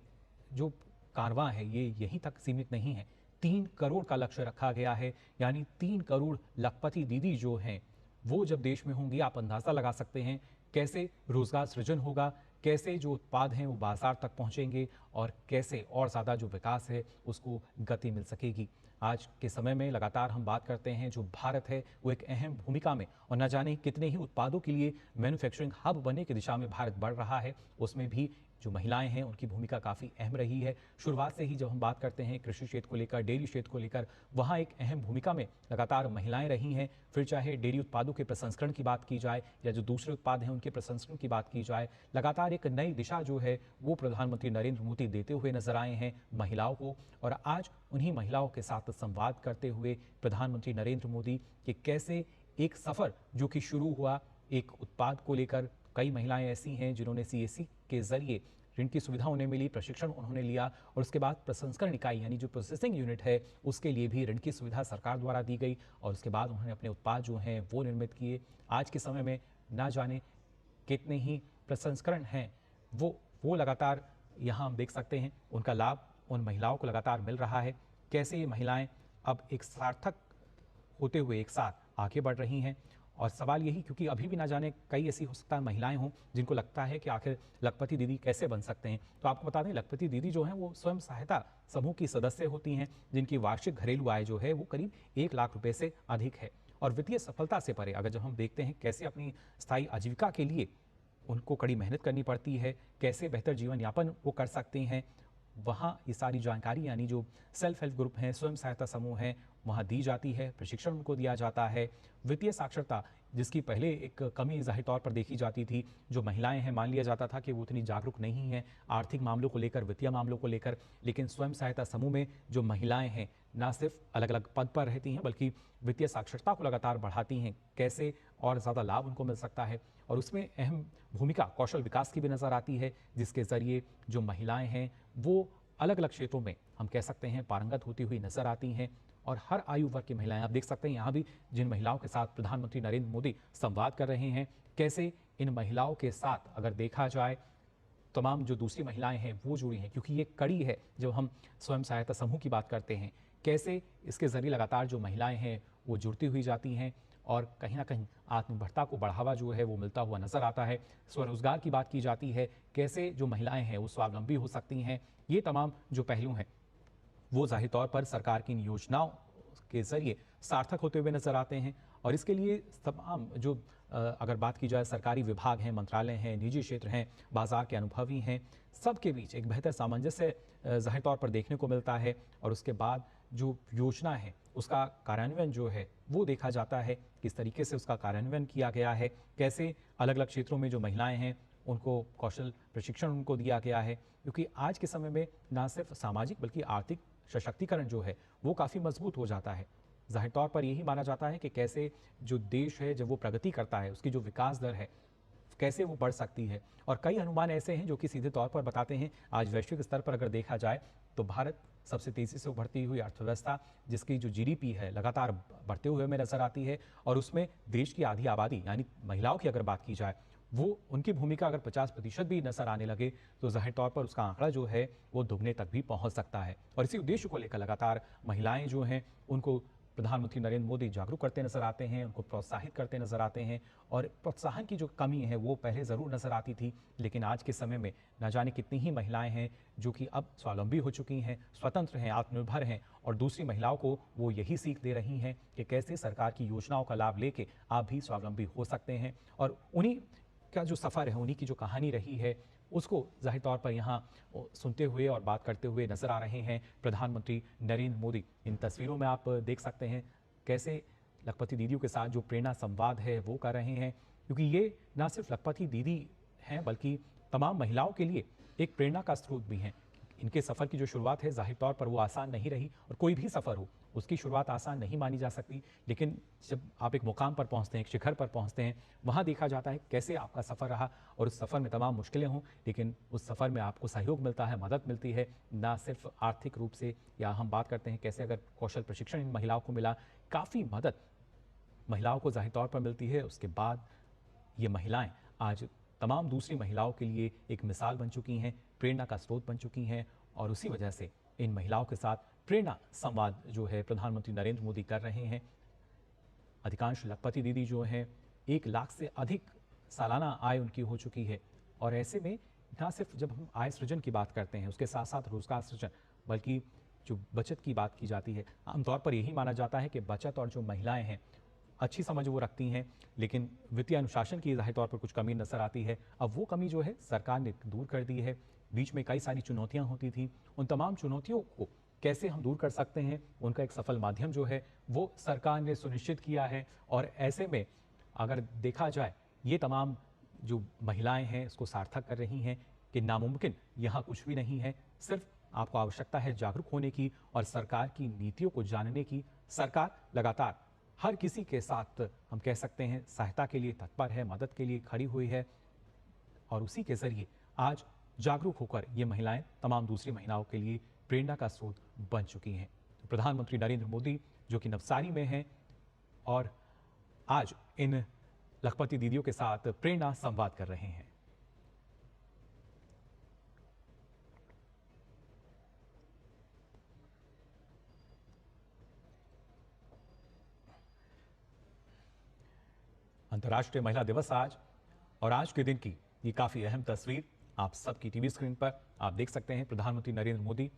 Speaker 1: जो कारवां है ये यहीं तक सीमित नहीं है, 3 करोड़ का लक्ष्य रखा गया है, यानी 3 करोड़ लखपति दीदी जो हैं वो जब देश में होंगी आप अंदाज़ा लगा सकते हैं कैसे रोजगार सृजन होगा, कैसे जो उत्पाद हैं वो बाजार तक पहुंचेंगे और कैसे और ज़्यादा जो विकास है उसको गति मिल सकेगी। आज के समय में लगातार हम बात करते हैं जो भारत है वो एक अहम भूमिका में और न जाने कितने ही उत्पादों के लिए मैन्युफैक्चरिंग हब बनने की दिशा में भारत बढ़ रहा है। उसमें भी जो महिलाएं हैं उनकी भूमिका काफ़ी अहम रही है। शुरुआत से ही जब हम बात करते हैं कृषि क्षेत्र को लेकर, डेयरी क्षेत्र को लेकर, वहाँ एक अहम भूमिका में लगातार महिलाएं रही हैं। फिर चाहे डेयरी उत्पादों के प्रसंस्करण की बात की जाए या जो दूसरे उत्पाद हैं उनके प्रसंस्करण की बात की जाए, लगातार एक नई दिशा जो है वो प्रधानमंत्री नरेंद्र मोदी देते हुए नजर आए हैं महिलाओं को। और आज उन्हीं महिलाओं के साथ संवाद करते हुए प्रधानमंत्री नरेंद्र मोदी कि कैसे एक सफर जो कि शुरू हुआ एक उत्पाद को लेकर, कई महिलाएं ऐसी हैं जिन्होंने सीएससी के जरिए ऋण की सुविधा उन्हें मिली, प्रशिक्षण उन्होंने लिया और उसके बाद प्रसंस्करण इकाई यानी जो प्रोसेसिंग यूनिट है उसके लिए भी ऋण की सुविधा सरकार द्वारा दी गई और उसके बाद उन्होंने अपने उत्पाद जो हैं वो निर्मित किए। आज के समय में ना जाने कितने ही प्रसंस्करण हैं वो लगातार यहाँ हम देख सकते हैं, उनका लाभ उन महिलाओं को लगातार मिल रहा है। कैसे ये महिलाएं अब एक सार्थक होते हुए एक साथ आगे बढ़ रही हैं। और सवाल यही, क्योंकि अभी भी ना जाने कई ऐसी हो सकता है महिलाएं हों जिनको लगता है कि आखिर लखपति दीदी कैसे बन सकते हैं। तो आपको बता दें, लखपति दीदी जो हैं वो स्वयं सहायता समूह की सदस्य होती हैं जिनकी वार्षिक घरेलू आय जो है वो करीब 1 लाख रुपए से अधिक है। और वित्तीय सफलता से परे अगर जब हम देखते हैं कैसे अपनी स्थायी आजीविका के लिए उनको कड़ी मेहनत करनी पड़ती है, कैसे बेहतर जीवन यापन वो कर सकते हैं, वहाँ ये सारी जानकारी यानी जो सेल्फ हेल्प ग्रुप हैं, स्वयं सहायता समूह हैं, वहाँ दी जाती है, प्रशिक्षण उनको दिया जाता है। वित्तीय साक्षरता जिसकी पहले एक कमी ज़ाहिर तौर पर देखी जाती थी, जो महिलाएं हैं मान लिया जाता था कि वो उतनी जागरूक नहीं हैं आर्थिक मामलों को लेकर, वित्तीय मामलों को लेकर, लेकिन स्वयं सहायता समूह में जो महिलाएं हैं ना सिर्फ अलग अलग पद पर रहती हैं बल्कि वित्तीय साक्षरता को लगातार बढ़ाती हैं, कैसे और ज़्यादा लाभ उनको मिल सकता है। और उसमें अहम भूमिका कौशल विकास की भी नज़र आती है जिसके ज़रिए जो महिलाएं हैं वो अलग अलग क्षेत्रों में हम कह सकते हैं पारंगत होती हुई नजर आती हैं। और हर आयु वर्ग की महिलाएं आप देख सकते हैं यहाँ भी जिन महिलाओं के साथ प्रधानमंत्री नरेंद्र मोदी संवाद कर रहे हैं, कैसे इन महिलाओं के साथ अगर देखा जाए तमाम जो दूसरी महिलाएं हैं वो जुड़ी हैं, क्योंकि ये कड़ी है जब हम स्वयं सहायता समूह की बात करते हैं, कैसे इसके जरिए लगातार जो महिलाएं हैं वो जुड़ती हुई जाती हैं और कहीं ना कहीं आत्मनिर्भरता को बढ़ावा जो है वो मिलता हुआ नजर आता है। स्वरोजगार की बात की जाती है, कैसे जो महिलाएं हैं वो स्वावलंबी हो सकती हैं। ये तमाम जो पहलू हैं वो जाहिर तौर पर सरकार की इन योजनाओं के जरिए सार्थक होते हुए नजर आते हैं। और इसके लिए तमाम जो अगर बात की जाए सरकारी विभाग हैं, मंत्रालय हैं, निजी क्षेत्र हैं, बाजार के अनुभवी हैं, सबके बीच एक बेहतर सामंजस्य जाहिर तौर पर देखने को मिलता है। और उसके बाद जो योजना है उसका कार्यान्वयन जो है वो देखा जाता है, किस तरीके से उसका कार्यान्वयन किया गया है, कैसे अलग अलग क्षेत्रों में जो महिलाएं हैं उनको कौशल प्रशिक्षण उनको दिया गया है। क्योंकि आज के समय में ना सिर्फ सामाजिक बल्कि आर्थिक सशक्तिकरण जो है वो काफ़ी मजबूत हो जाता है। जाहिर तौर पर यही माना जाता है कि कैसे जो देश है जब वो प्रगति करता है उसकी जो विकास दर है कैसे वो बढ़ सकती है। और कई अनुमान ऐसे हैं जो कि सीधे तौर पर बताते हैं आज वैश्विक स्तर पर अगर देखा जाए तो भारत सबसे तेजी से उभरती हुई अर्थव्यवस्था जिसकी जो जीडीपी है लगातार बढ़ते हुए में नजर आती है। और उसमें देश की आधी आबादी यानी महिलाओं की अगर बात की जाए वो उनकी भूमिका अगर 50% भी नजर आने लगे तो जाहिर तौर पर उसका आंकड़ा जो है वो दुगने तक भी पहुंच सकता है। और इसी उद्देश्य को लेकर लगातार महिलाएं जो हैं उनको प्रधानमंत्री नरेंद्र मोदी जागरूक करते नजर आते हैं, उनको प्रोत्साहित करते नजर आते हैं। और प्रोत्साहन की जो कमी है वो पहले ज़रूर नजर आती थी, लेकिन आज के समय में न जाने कितनी ही महिलाएं हैं जो कि अब स्वावलंबी हो चुकी हैं, स्वतंत्र हैं, आत्मनिर्भर हैं और दूसरी महिलाओं को वो यही सीख दे रही हैं कि कैसे सरकार की योजनाओं का लाभ लेके आप भी स्वावलंबी हो सकते हैं। और उन्हीं का जो सफ़र है, उन्हीं की जो कहानी रही है उसको जाहिर तौर पर यहाँ सुनते हुए और बात करते हुए नजर आ रहे हैं प्रधानमंत्री नरेंद्र मोदी। इन तस्वीरों में आप देख सकते हैं कैसे लखपति दीदियों के साथ जो प्रेरणा संवाद है वो कर रहे हैं, क्योंकि ये ना सिर्फ लखपति दीदी हैं बल्कि तमाम महिलाओं के लिए एक प्रेरणा का स्रोत भी हैं। इनके सफ़र की जो शुरुआत है जाहिर तौर पर वो आसान नहीं रही और कोई भी सफ़र हो उसकी शुरुआत आसान नहीं मानी जा सकती, लेकिन जब आप एक मुकाम पर पहुंचते हैं, एक शिखर पर पहुंचते हैं, वहां देखा जाता है कैसे आपका सफ़र रहा। और उस सफ़र में तमाम मुश्किलें हों लेकिन उस सफ़र में आपको सहयोग मिलता है, मदद मिलती है, ना सिर्फ आर्थिक रूप से, या हम बात करते हैं कैसे अगर कौशल प्रशिक्षण इन महिलाओं को मिला, काफ़ी मदद महिलाओं को जाहिर तौर पर मिलती है। उसके बाद ये महिलाएं आज तमाम दूसरी महिलाओं के लिए एक मिसाल बन चुकी हैं, प्रेरणा का स्रोत बन चुकी हैं। और उसी वजह से इन महिलाओं के साथ प्रेरणा संवाद जो है प्रधानमंत्री नरेंद्र मोदी कर रहे हैं। अधिकांश लखपति दीदी जो हैं 1 लाख से अधिक सालाना आय उनकी हो चुकी है। और ऐसे में ना सिर्फ जब हम आय सृजन की बात करते हैं उसके साथ साथ रोजगार सृजन, बल्कि जो बचत की बात की जाती है, आमतौर पर यही माना जाता है कि बचत और जो महिलाएं हैं अच्छी समझ वो रखती हैं, लेकिन वित्तीय अनुशासन की जाहिर तौर पर कुछ कमी नजर आती है। अब वो कमी जो है सरकार ने दूर कर दी है। बीच में कई सारी चुनौतियां होती थी, उन तमाम चुनौतियों को कैसे हम दूर कर सकते हैं, उनका एक सफल माध्यम जो है वो सरकार ने सुनिश्चित किया है। और ऐसे में अगर देखा जाए, ये तमाम जो महिलाएं हैं इसको सार्थक कर रही हैं कि नामुमकिन यहाँ कुछ भी नहीं है। सिर्फ आपको आवश्यकता है जागरूक होने की और सरकार की नीतियों को जानने की। सरकार लगातार हर किसी के साथ हम कह सकते हैं सहायता के लिए तत्पर है, मदद के लिए खड़ी हुई है, और उसी के जरिए आज जागरूक होकर ये महिलाएं तमाम दूसरी महिलाओं के लिए प्रेरणा का स्रोत बन चुकी हैं। तो प्रधानमंत्री नरेंद्र मोदी जो कि नवसारी में हैं और आज इन लखपति दीदियों के साथ प्रेरणा संवाद कर रहे हैं। अंतर्राष्ट्रीय महिला दिवस आज, और आज के दिन की ये काफी अहम तस्वीर आप सबकी टीवी स्क्रीन पर आप देख सकते हैं। प्रधानमंत्री नरेंद्र मोदी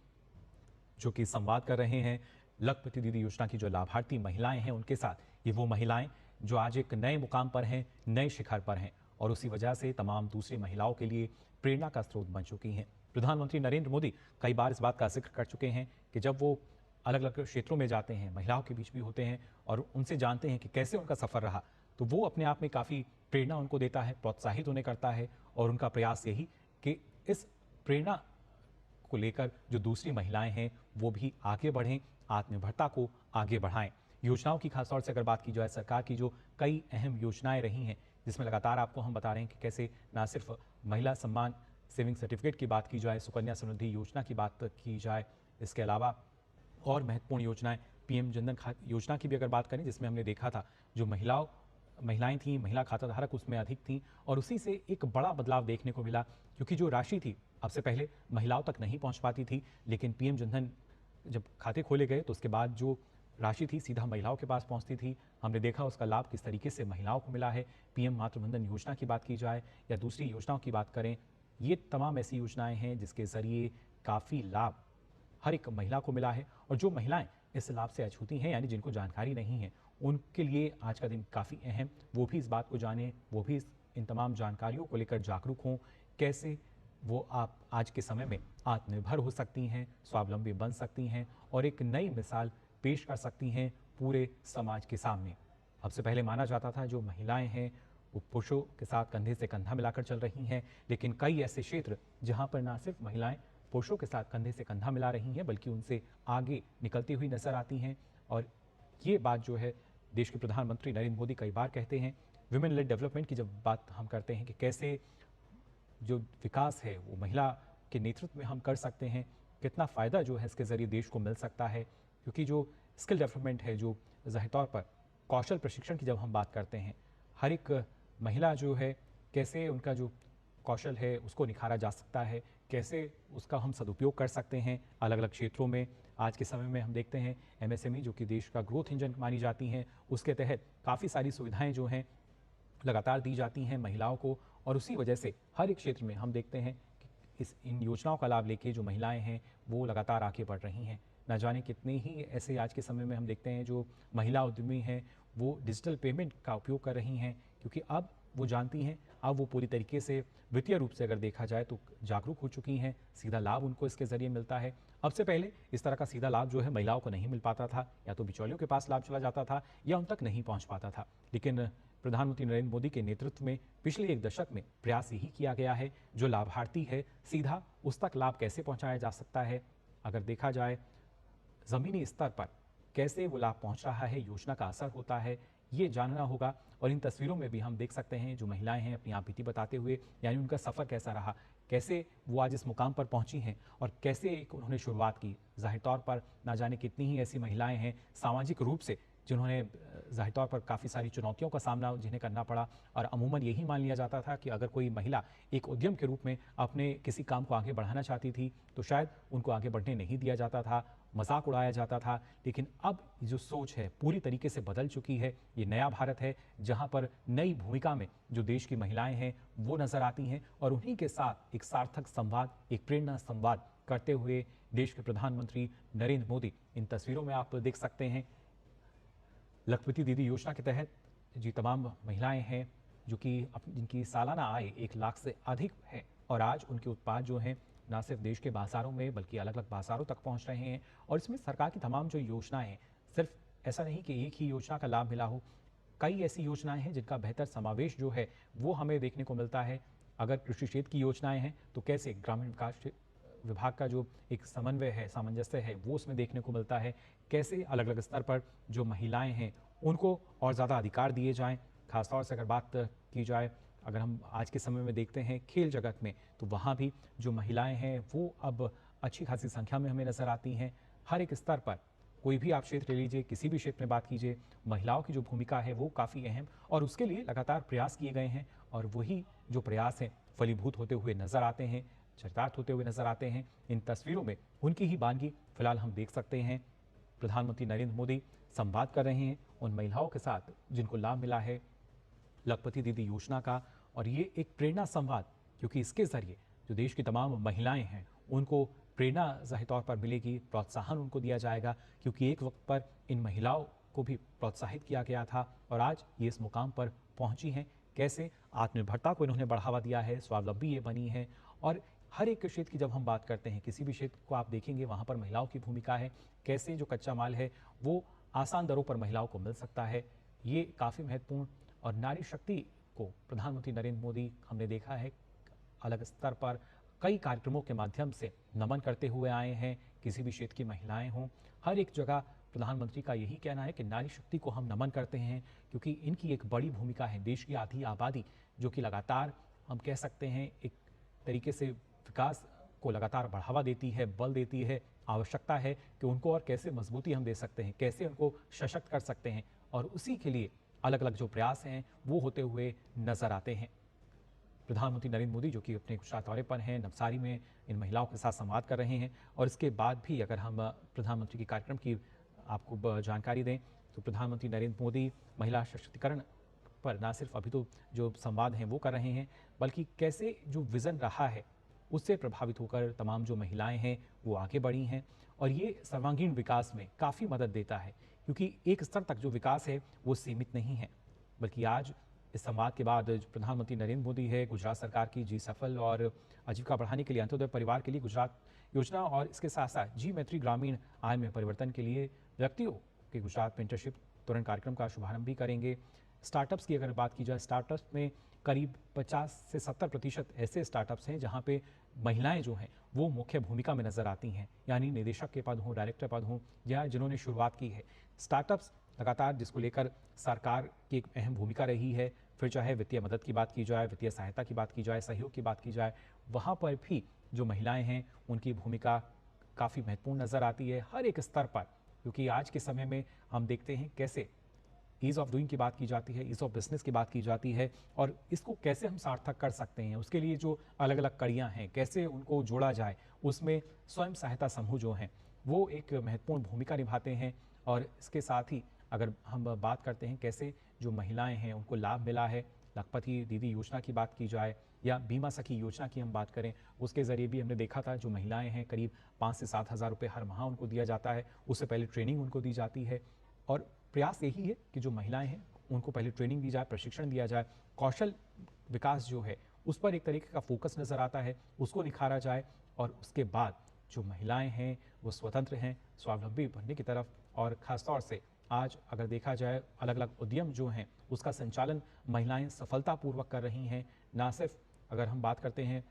Speaker 1: जो कि संवाद कर रहे हैं लखपति दीदी योजना की जो लाभार्थी महिलाएं हैं उनके साथ। ये वो महिलाएं जो आज एक नए मुकाम पर हैं, नए शिखर पर हैं, और उसी वजह से तमाम दूसरी महिलाओं के लिए प्रेरणा का स्रोत बन चुकी हैं। प्रधानमंत्री नरेंद्र मोदी कई बार इस बात का जिक्र कर चुके हैं कि जब वो अलग अलग क्षेत्रों में जाते हैं, महिलाओं के बीच भी होते हैं और उनसे जानते हैं कि कैसे उनका सफर रहा, तो वो अपने आप में काफ़ी प्रेरणा उनको देता है, प्रोत्साहित उन्हें करता है। और उनका प्रयास यही कि इस प्रेरणा को लेकर जो दूसरी महिलाएं हैं वो भी आगे बढ़ें, आत्मनिर्भरता को आगे बढ़ाएं। योजनाओं की खासतौर से अगर बात की जाए, सरकार की जो कई अहम योजनाएं रही हैं जिसमें लगातार आपको हम बता रहे हैं कि कैसे ना सिर्फ महिला सम्मान सेविंग सर्टिफिकेट की बात की जाए, सुकन्या समृद्धि योजना की बात की जाए, इसके अलावा और महत्वपूर्ण योजनाएं पीएम जनधन योजना की भी अगर बात करें, जिसमें हमने देखा था जो महिलाएं थीं, महिला खाता धारक उसमें अधिक थीं, और उसी से एक बड़ा बदलाव देखने को मिला, क्योंकि जो राशि थी अब से पहले महिलाओं तक नहीं पहुंच पाती थी, लेकिन पीएम जनधन जब खाते खोले गए तो उसके बाद जो राशि थी सीधा महिलाओं के पास पहुंचती थी। हमने देखा उसका लाभ किस तरीके से महिलाओं को मिला है। पीएम मातृवंदन योजना की बात की जाए या दूसरी योजनाओं की बात करें, ये तमाम ऐसी योजनाएं हैं जिसके जरिए काफ़ी लाभ हर एक महिला को मिला है। और जो महिलाएं इस लाभ से अछूती हैं, यानी जिनको जानकारी नहीं है, उनके लिए आज का दिन काफ़ी अहम। वो भी इस बात को जानें, वो भी इन तमाम जानकारियों को लेकर जागरूक हों, कैसे वो आप आज के समय में आत्मनिर्भर हो सकती हैं, स्वावलंबी बन सकती हैं और एक नई मिसाल पेश कर सकती हैं पूरे समाज के सामने। अब से पहले माना जाता था जो महिलाएं हैं वो पुरुषों के साथ कंधे से कंधा मिलाकर चल रही हैं, लेकिन कई ऐसे क्षेत्र जहां पर ना सिर्फ महिलाएं पुरुषों के साथ कंधे से कंधा मिला रही हैं बल्कि उनसे आगे निकलती हुई नजर आती हैं। और ये बात जो है देश के प्रधानमंत्री नरेंद्र मोदी कई बार कहते हैं। विमेन लेड डेवलपमेंट की जब बात हम करते हैं कि कैसे जो विकास है वो महिला के नेतृत्व में हम कर सकते हैं, कितना फ़ायदा जो है इसके ज़रिए देश को मिल सकता है, क्योंकि जो स्किल डेवलपमेंट है, जो ज़ाहिर तौर पर कौशल प्रशिक्षण की जब हम बात करते हैं, हर एक महिला जो है कैसे उनका जो कौशल है उसको निखारा जा सकता है, कैसे उसका हम सदुपयोग कर सकते हैं अलग अलग क्षेत्रों में। आज के समय में हम देखते हैं एमएसएमई जो कि देश का ग्रोथ इंजन मानी जाती हैं, उसके तहत काफ़ी सारी सुविधाएं जो हैं लगातार दी जाती हैं महिलाओं को, और उसी वजह से हर एक क्षेत्र में हम देखते हैं कि इन योजनाओं का लाभ लेके जो महिलाएं हैं वो लगातार आगे बढ़ रही हैं। न जाने कितने ही ऐसे आज के समय में हम देखते हैं जो महिला उद्यमी हैं वो डिजिटल पेमेंट का उपयोग कर रही हैं, क्योंकि अब वो जानती हैं, अब वो पूरी तरीके से वित्तीय रूप से अगर देखा जाए तो जागरूक हो चुकी हैं, सीधा लाभ उनको इसके ज़रिए मिलता है। अब से पहले इस तरह का सीधा लाभ जो है महिलाओं को नहीं मिल पाता था, या तो बिचौलियों के पास लाभ चला जाता था या उन तक नहीं पहुंच पाता था। लेकिन प्रधानमंत्री नरेंद्र मोदी के नेतृत्व में पिछले एक दशक में प्रयास यही किया गया है, जो लाभार्थी है सीधा उस तक लाभ कैसे पहुंचाया जा सकता है, अगर देखा जाए ज़मीनी स्तर पर कैसे वो लाभ पहुंच रहा है, योजना का असर होता है, ये जानना होगा। और इन तस्वीरों में भी हम देख सकते हैं जो महिलाएं हैं अपनी आप बीती बताते हुए, यानी उनका सफ़र कैसा रहा, कैसे वो आज इस मुकाम पर पहुंची हैं और कैसे एक उन्होंने शुरुआत की। जाहिर तौर पर ना जाने कितनी ही ऐसी महिलाएं हैं सामाजिक रूप से जिन्होंने जाहिर तौर पर काफ़ी सारी चुनौतियों का सामना जिन्हें करना पड़ा, और अमूमन यही मान लिया जाता था कि अगर कोई महिला एक उद्यम के रूप में अपने किसी काम को आगे बढ़ाना चाहती थी तो शायद उनको आगे बढ़ने नहीं दिया जाता था, मजाक उड़ाया जाता था। लेकिन अब जो सोच है पूरी तरीके से बदल चुकी है। ये नया भारत है जहां पर नई भूमिका में जो देश की महिलाएं हैं वो नजर आती हैं, और उन्हीं के साथ एक सार्थक संवाद, एक प्रेरणा संवाद करते हुए देश के प्रधानमंत्री नरेंद्र मोदी। इन तस्वीरों में आप देख सकते हैं लखपति दीदी योजना के तहत जी तमाम महिलाएं हैं जो कि जिनकी सालाना आय 1 लाख से अधिक है और आज उनके उत्पाद जो हैं न सिर्फ देश के बाजारों में बल्कि अलग अलग बाजारों तक पहुंच रहे हैं। और इसमें सरकार की तमाम जो योजनाएं हैं, सिर्फ ऐसा नहीं कि एक ही योजना का लाभ मिला हो, कई ऐसी योजनाएं हैं जिनका बेहतर समावेश जो है वो हमें देखने को मिलता है। अगर कृषि क्षेत्र की योजनाएं हैं तो कैसे ग्रामीण विकास विभाग का जो एक समन्वय है, सामंजस्य है, वो उसमें देखने को मिलता है। कैसे अलग अलग स्तर पर जो महिलाएं हैं उनको और ज़्यादा अधिकार दिए जाएं। खासतौर से अगर बात की जाए, अगर हम आज के समय में देखते हैं खेल जगत में, तो वहाँ भी जो महिलाएं हैं वो अब अच्छी खासी संख्या में हमें नजर आती हैं। हर एक स्तर पर कोई भी आप क्षेत्र ले लीजिए, किसी भी क्षेत्र में बात कीजिए, महिलाओं की जो भूमिका है वो काफ़ी अहम और उसके लिए लगातार प्रयास किए गए हैं और वही जो प्रयास हैं फलीभूत होते हुए नजर आते हैं, चरितार्थ होते हुए नजर आते हैं। इन तस्वीरों में उनकी ही बानगी फिलहाल हम देख सकते हैं। प्रधानमंत्री नरेंद्र मोदी संवाद कर रहे हैं उन महिलाओं के साथ जिनको लाभ मिला है लखपति दीदी योजना का। और ये एक प्रेरणा संवाद, क्योंकि इसके जरिए जो देश की तमाम महिलाएं हैं उनको प्रेरणा जाहिर तौर पर मिलेगी, प्रोत्साहन उनको दिया जाएगा, क्योंकि एक वक्त पर इन महिलाओं को भी प्रोत्साहित किया गया था और आज ये इस मुकाम पर पहुंची हैं। कैसे आत्मनिर्भरता को इन्होंने बढ़ावा दिया है, स्वावलंबी ये बनी है। और हर एक क्षेत्र की जब हम बात करते हैं, किसी भी क्षेत्र को आप देखेंगे वहाँ पर महिलाओं की भूमिका है। कैसे जो कच्चा माल है वो आसान दरों पर महिलाओं को मिल सकता है, ये काफ़ी महत्वपूर्ण। और नारी शक्ति को प्रधानमंत्री नरेंद्र मोदी हमने देखा है अलग स्तर पर कई कार्यक्रमों के माध्यम से नमन करते हुए आए हैं। किसी भी क्षेत्र की महिलाएं हों, हर एक जगह प्रधानमंत्री का यही कहना है कि नारी शक्ति को हम नमन करते हैं, क्योंकि इनकी एक बड़ी भूमिका है। देश की आधी आबादी जो कि लगातार हम कह सकते हैं एक तरीके से विकास को लगातार बढ़ावा देती है, बल देती है। आवश्यकता है कि उनको और कैसे मजबूती हम दे सकते हैं, कैसे उनको सशक्त कर सकते हैं, और उसी के लिए अलग अलग जो प्रयास हैं वो होते हुए नजर आते हैं। प्रधानमंत्री नरेंद्र मोदी जो कि अपने गुजरात दौरे पर हैं, नवसारी में इन महिलाओं के साथ संवाद कर रहे हैं। और इसके बाद भी अगर हम प्रधानमंत्री के कार्यक्रम की आपको जानकारी दें तो प्रधानमंत्री नरेंद्र मोदी महिला सशक्तिकरण पर ना सिर्फ अभी तो जो संवाद हैं वो कर रहे हैं, बल्कि कैसे जो विज़न रहा है उससे प्रभावित होकर तमाम जो महिलाएं हैं वो आगे बढ़ी हैं। और ये सर्वांगीण विकास में काफ़ी मदद देता है, क्योंकि एक स्तर तक जो विकास है वो सीमित नहीं है, बल्कि आज इस संवाद के बाद जो प्रधानमंत्री नरेंद्र मोदी है, गुजरात सरकार की जी सफल और आजीविका बढ़ाने के लिए अंत्योदय परिवार के लिए गुजरात योजना और इसके साथ साथ जी मैत्री ग्रामीण आय में परिवर्तन के लिए व्यक्तियों के गुजरात में इंटर्नशिप तुरंत कार्यक्रम का शुभारंभ भी करेंगे। स्टार्टअप्स की अगर बात की जाए, स्टार्टअप्स में करीब 50 से 70% ऐसे स्टार्टअप्स हैं जहां पे महिलाएं जो हैं वो मुख्य भूमिका में नजर आती हैं, यानी निदेशक के पद हों, डायरेक्टर पद हों, या जिन्होंने शुरुआत की है। स्टार्टअप्स लगातार जिसको लेकर सरकार की एक अहम भूमिका रही है, फिर चाहे वित्तीय मदद की बात की जाए, वित्तीय सहायता की बात की जाए, सहयोग की बात की जाए, वहाँ पर भी जो महिलाएं हैं उनकी भूमिका काफ़ी महत्वपूर्ण नज़र आती है हर एक स्तर पर। क्योंकि आज के समय में हम देखते हैं कैसे ईज़ ऑफ डूइंग की बात की जाती है, ईज़ ऑफ बिजनेस की बात की जाती है, और इसको कैसे हम सार्थक कर सकते हैं, उसके लिए जो अलग अलग कड़ियाँ हैं कैसे उनको जोड़ा जाए, उसमें स्वयं सहायता समूह जो हैं वो एक महत्वपूर्ण भूमिका निभाते हैं। और इसके साथ ही अगर हम बात करते हैं कैसे जो महिलाएं हैं उनको लाभ मिला है, लखपति दीदी योजना की बात की जाए या बीमा सखी योजना की हम बात करें, उसके ज़रिए भी हमने देखा था जो महिलाएं हैं करीब 5 से 7 हज़ार रुपये हर माह उनको दिया जाता है। उससे पहले ट्रेनिंग उनको दी जाती है और प्रयास यही है कि जो महिलाएं हैं उनको पहले ट्रेनिंग दी जाए, प्रशिक्षण दिया जाए, कौशल विकास जो है उस पर एक तरीके का फोकस नज़र आता है, उसको निखारा जाए और उसके बाद जो महिलाएं हैं वो स्वतंत्र हैं, स्वावलंबी बनने की तरफ। और ख़ासतौर से आज अगर देखा जाए अलग अलग उद्यम जो हैं उसका संचालन महिलाएं सफलतापूर्वक कर रही हैं। ना सिर्फ अगर हम बात करते हैं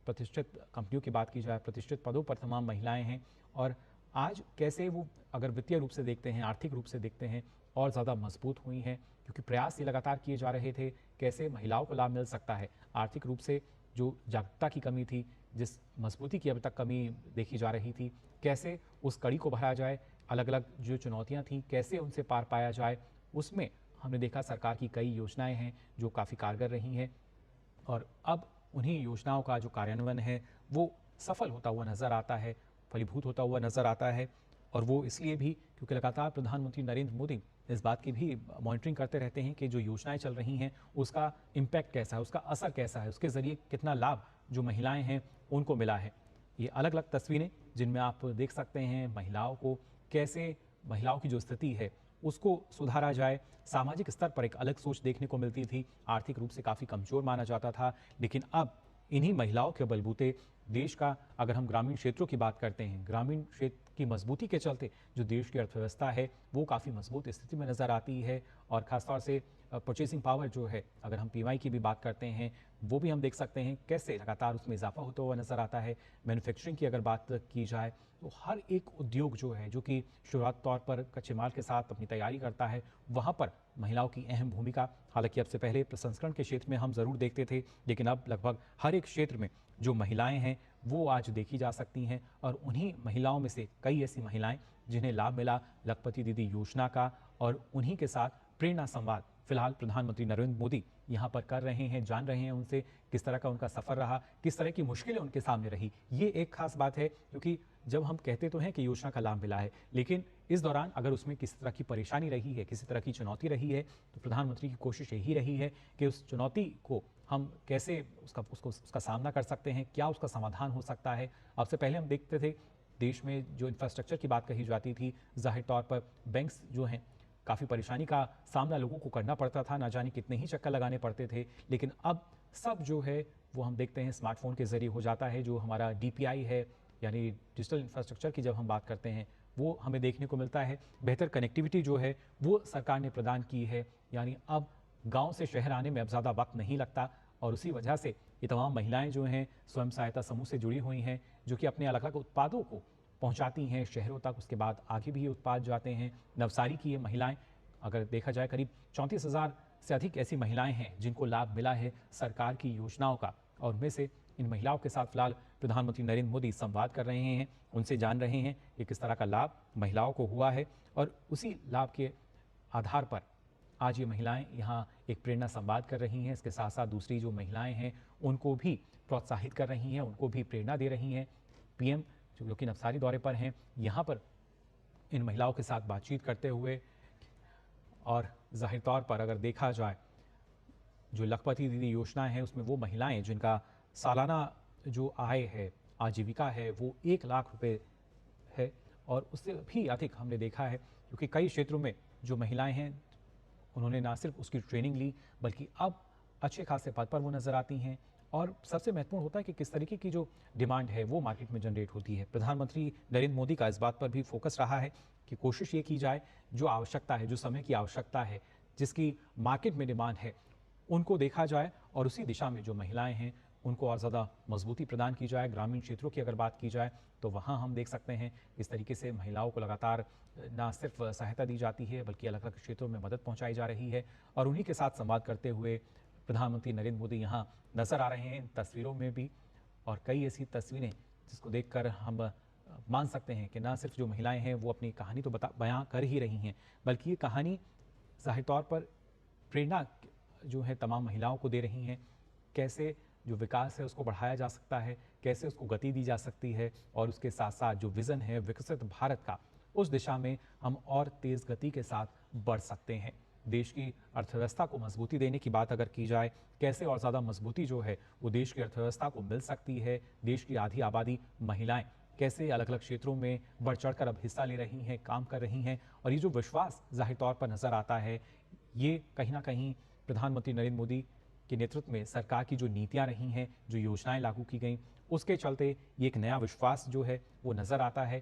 Speaker 1: प्रतिष्ठित कंपनियों की बात की जाए, प्रतिष्ठित पदों पर तमाम महिलाएं हैं, और आज कैसे वो अगर वित्तीय रूप से देखते हैं, आर्थिक रूप से देखते हैं, और ज़्यादा मजबूत हुई हैं, क्योंकि प्रयास ये लगातार किए जा रहे थे कैसे महिलाओं को लाभ मिल सकता है। आर्थिक रूप से जो जागरूकता की कमी थी, जिस मजबूती की अभी तक कमी देखी जा रही थी, कैसे उस कड़ी को भरा जाए, अलग अलग जो चुनौतियां थीं कैसे उनसे पार पाया जाए, उसमें हमने देखा सरकार की कई योजनाएं हैं जो काफ़ी कारगर रही हैं। और अब उन्हीं योजनाओं का जो कार्यान्वयन है वो सफल होता हुआ नज़र आता है, फलीभूत होता हुआ नज़र आता है। और वो इसलिए भी क्योंकि लगातार प्रधानमंत्री नरेंद्र मोदी इस बात की भी मॉनिटरिंग करते रहते हैं कि जो योजनाएं चल रही हैं उसका इम्पैक्ट कैसा है, उसका असर कैसा है, उसके ज़रिए कितना लाभ जो महिलाएं हैं उनको मिला है। ये अलग अलग तस्वीरें जिनमें आप देख सकते हैं महिलाओं को कैसे, महिलाओं की जो स्थिति है उसको सुधारा जाए। सामाजिक स्तर पर एक अलग सोच देखने को मिलती थी, आर्थिक रूप से काफ़ी कमज़ोर माना जाता था, लेकिन अब इन्हीं महिलाओं के बलबूते देश का, अगर हम ग्रामीण क्षेत्रों की बात करते हैं, ग्रामीण क्षेत्र की मजबूती के चलते जो देश की अर्थव्यवस्था है वो काफ़ी मजबूत स्थिति में नज़र आती है। और ख़ासतौर से परचेसिंग पावर जो है, अगर हम पीएमआई की भी बात करते हैं, वो भी हम देख सकते हैं कैसे लगातार उसमें इजाफा होता हुआ नज़र आता है। मैन्युफैक्चरिंग की अगर बात की जाए तो हर एक उद्योग जो है, जो कि शुरुआत तौर पर कच्चे माल के साथ अपनी तैयारी करता है, वहाँ पर महिलाओं की अहम भूमिका। हालांकि अब से पहले प्रसंस्करण के क्षेत्र में हम ज़रूर देखते थे, लेकिन अब लगभग हर एक क्षेत्र में जो महिलाएं हैं वो आज देखी जा सकती हैं। और उन्हीं महिलाओं में से कई ऐसी महिलाएं जिन्हें लाभ मिला लखपति दीदी योजना का, और उन्हीं के साथ प्रेरणा संवाद फिलहाल प्रधानमंत्री नरेंद्र मोदी यहाँ पर कर रहे हैं। जान रहे हैं उनसे किस तरह का उनका सफ़र रहा, किस तरह की मुश्किलें उनके सामने रही। ये एक खास बात है, क्योंकि जब हम कहते तो हैं कि योजना का लाभ मिला है, लेकिन इस दौरान अगर उसमें किसी तरह की परेशानी रही है, किसी तरह की चुनौती रही है, तो प्रधानमंत्री की कोशिश यही रही है कि उस चुनौती को हम कैसे उसका सामना कर सकते हैं, क्या उसका समाधान हो सकता है। अब से पहले हम देखते थे देश में जो इंफ्रास्ट्रक्चर की बात कही जाती थी, जाहिर तौर पर बैंक्स जो हैं काफ़ी परेशानी का सामना लोगों को करना पड़ता था, ना जाने कितने ही चक्कर लगाने पड़ते थे, लेकिन अब सब जो है वो हम देखते हैं स्मार्टफोन के ज़रिए हो जाता है। जो हमारा डीपीआई है, यानी डिजिटल इंफ्रास्ट्रक्चर की जब हम बात करते हैं, वो हमें देखने को मिलता है। बेहतर कनेक्टिविटी जो है वो सरकार ने प्रदान की है, यानी अब गांव से शहर आने में अब ज़्यादा वक्त नहीं लगता। और उसी वजह से ये तमाम महिलाएं जो हैं स्वयं सहायता समूह से जुड़ी हुई हैं, जो कि अपने अलग अलग उत्पादों को पहुंचाती हैं शहरों तक, उसके बाद आगे भी ये उत्पाद जाते हैं। नवसारी की ये महिलाएं, अगर देखा जाए करीब 34,000 से अधिक ऐसी महिलाएं हैं जिनको लाभ मिला है सरकार की योजनाओं का। और उनमें से इन महिलाओं के साथ फिलहाल प्रधानमंत्री नरेंद्र मोदी संवाद कर रहे हैं, उनसे जान रहे हैं कि किस तरह का लाभ महिलाओं को हुआ है। और उसी लाभ के आधार पर आज ये महिलाएं यहाँ एक प्रेरणा संवाद कर रही हैं। इसके साथ साथ दूसरी जो महिलाएं हैं उनको भी प्रोत्साहित कर रही हैं, उनको भी प्रेरणा दे रही हैं। पीएम जो कि नवसारी दौरे पर हैं, यहाँ पर इन महिलाओं के साथ बातचीत करते हुए, और जाहिर तौर पर अगर देखा जाए जो लखपति दीदी योजना है उसमें वो महिलाएं जिनका सालाना जो आय है, आजीविका है, वो 1 लाख रुपए है, और उससे भी अधिक हमने देखा है, क्योंकि कई क्षेत्रों में जो महिलाएं हैं उन्होंने ना सिर्फ उसकी ट्रेनिंग ली, बल्कि अब अच्छे खासे पद पर वो नज़र आती हैं। और सबसे महत्वपूर्ण होता है कि किस तरीके की जो डिमांड है वो मार्केट में जनरेट होती है। प्रधानमंत्री नरेंद्र मोदी का इस बात पर भी फोकस रहा है कि कोशिश ये की जाए जो आवश्यकता है, जो समय की आवश्यकता है, जिसकी मार्केट में डिमांड है, उनको देखा जाए और उसी दिशा में जो महिलाएं हैं उनको और ज़्यादा मजबूती प्रदान की जाए। ग्रामीण क्षेत्रों की अगर बात की जाए तो वहाँ हम देख सकते हैं इस तरीके से महिलाओं को लगातार ना सिर्फ सहायता दी जाती है, बल्कि अलग अलग क्षेत्रों में मदद पहुँचाई जा रही है। और उन्हीं के साथ संवाद करते हुए प्रधानमंत्री नरेंद्र मोदी यहाँ नज़र आ रहे हैं इन तस्वीरों में भी। और कई ऐसी तस्वीरें जिसको देखकर हम मान सकते हैं कि ना सिर्फ जो महिलाएं हैं वो अपनी कहानी तो बयां कर ही रही हैं, बल्कि ये कहानी जाहिर तौर पर प्रेरणा जो है तमाम महिलाओं को दे रही हैं। कैसे जो विकास है उसको बढ़ाया जा सकता है, कैसे उसको गति दी जा सकती है, और उसके साथ साथ जो विज़न है विकसित भारत का, उस दिशा में हम और तेज़ गति के साथ बढ़ सकते हैं। देश की अर्थव्यवस्था को मजबूती देने की बात अगर की जाए, कैसे और ज़्यादा मजबूती जो है वो देश की अर्थव्यवस्था को मिल सकती है। देश की आधी आबादी महिलाएं कैसे अलग अलग क्षेत्रों में बढ़ चढ़कर अब हिस्सा ले रही हैं, काम कर रही हैं, और ये जो विश्वास जाहिर तौर पर नज़र आता है, ये कहीं ना कहीं प्रधानमंत्री नरेंद्र मोदी के नेतृत्व में सरकार की जो नीतियां रही हैं, जो योजनाएं लागू की गई, उसके चलते ये एक नया विश्वास जो है वो नज़र आता है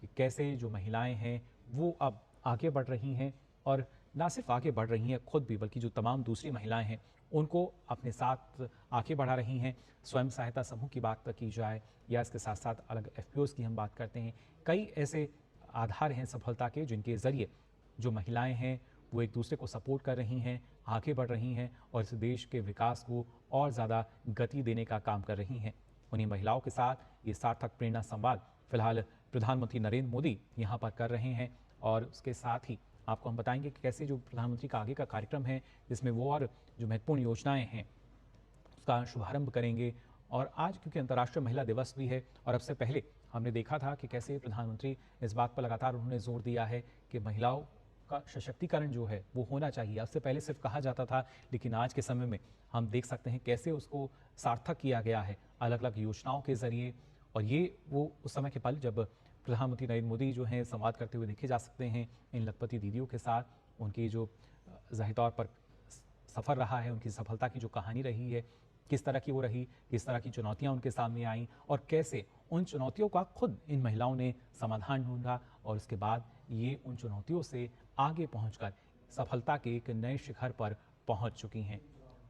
Speaker 1: कि कैसे जो महिलाएं हैं वो अब आगे बढ़ रही हैं। और ना सिर्फ आगे बढ़ रही हैं खुद भी, बल्कि जो तमाम दूसरी महिलाएं हैं उनको अपने साथ आगे बढ़ा रही हैं। स्वयं सहायता समूह की बात की जाए या इसके साथ साथ अलग एफपीओज की हम बात करते हैं, कई ऐसे आधार हैं सफलता के जिनके ज़रिए जो महिलाएं हैं वो एक दूसरे को सपोर्ट कर रही हैं, आगे बढ़ रही हैं, और इस देश के विकास को और ज़्यादा गति देने का काम कर रही हैं। उन्हीं महिलाओं के साथ ये सार्थक प्रेरणा संवाद फिलहाल प्रधानमंत्री नरेंद्र मोदी यहाँ पर कर रहे हैं। और उसके साथ ही आपको हम बताएंगे कि कैसे जो प्रधानमंत्री का आगे का कार्यक्रम है, जिसमें वो और जो महत्वपूर्ण योजनाएं हैं उसका शुभारंभ करेंगे। और आज क्योंकि अंतर्राष्ट्रीय महिला दिवस भी है, और अब से पहले हमने देखा था कि कैसे प्रधानमंत्री इस बात पर लगातार उन्होंने जोर दिया है कि महिलाओं का सशक्तिकरण जो है वो होना चाहिए। अब से पहले सिर्फ कहा जाता था, लेकिन आज के समय में हम देख सकते हैं कैसे उसको सार्थक किया गया है अलग अलग योजनाओं के जरिए। और ये वो उस समय के पल जब प्रधानमंत्री नरेंद्र मोदी जो हैं संवाद करते हुए देखे जा सकते हैं इन लखपति दीदियों के साथ। उनकी जो ज़ाहिर तौर पर सफ़र रहा है, उनकी सफलता की जो कहानी रही है, किस तरह की वो रही, किस तरह की चुनौतियाँ उनके सामने आईं और कैसे उन चुनौतियों का खुद इन महिलाओं ने समाधान ढूंढा और उसके बाद ये उन चुनौतियों से आगे पहुंचकर सफलता के एक नए शिखर पर पहुंच चुकी हैं।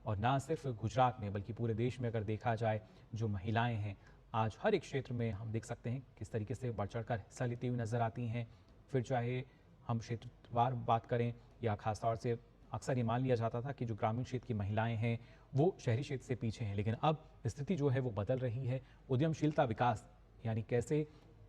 Speaker 1: और ना सिर्फ गुजरात में बल्कि पूरे देश में अगर देखा जाए, जो महिलाएं हैं आज हर एक क्षेत्र में हम देख सकते हैं किस तरीके से बढ़ चढ़कर हिस्सा लेती हुई नजर आती हैं। फिर चाहे हम क्षेत्रवार बात करें या खासतौर से अक्सर ये मान लिया जाता था कि जो ग्रामीण क्षेत्र की महिलाएं हैं वो शहरी क्षेत्र से पीछे हैं, लेकिन अब स्थिति जो है वो बदल रही है। उद्यमशीलता विकास यानी कैसे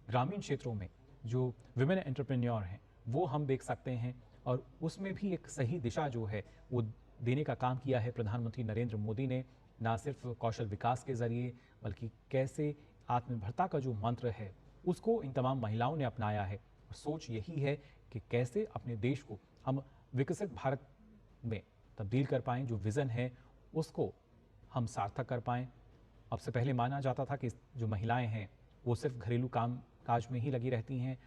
Speaker 1: ग्रामीण क्षेत्रों में जो विमेन एंटरप्रेन्योर हैं वो हम देख सकते हैं और उसमें भी एक सही दिशा जो है वो देने का काम किया है प्रधानमंत्री नरेंद्र मोदी ने, ना सिर्फ कौशल विकास के जरिए बल्कि कैसे आत्मनिर्भरता का जो मंत्र है उसको इन तमाम महिलाओं ने अपनाया है। और सोच यही है कि कैसे अपने देश को हम विकसित भारत में तब्दील कर पाएं, जो विज़न है उसको हम सार्थक कर पाएं। अब से पहले माना जाता था कि जो महिलाएं हैं वो सिर्फ घरेलू काम काज में ही लगी रहती हैं,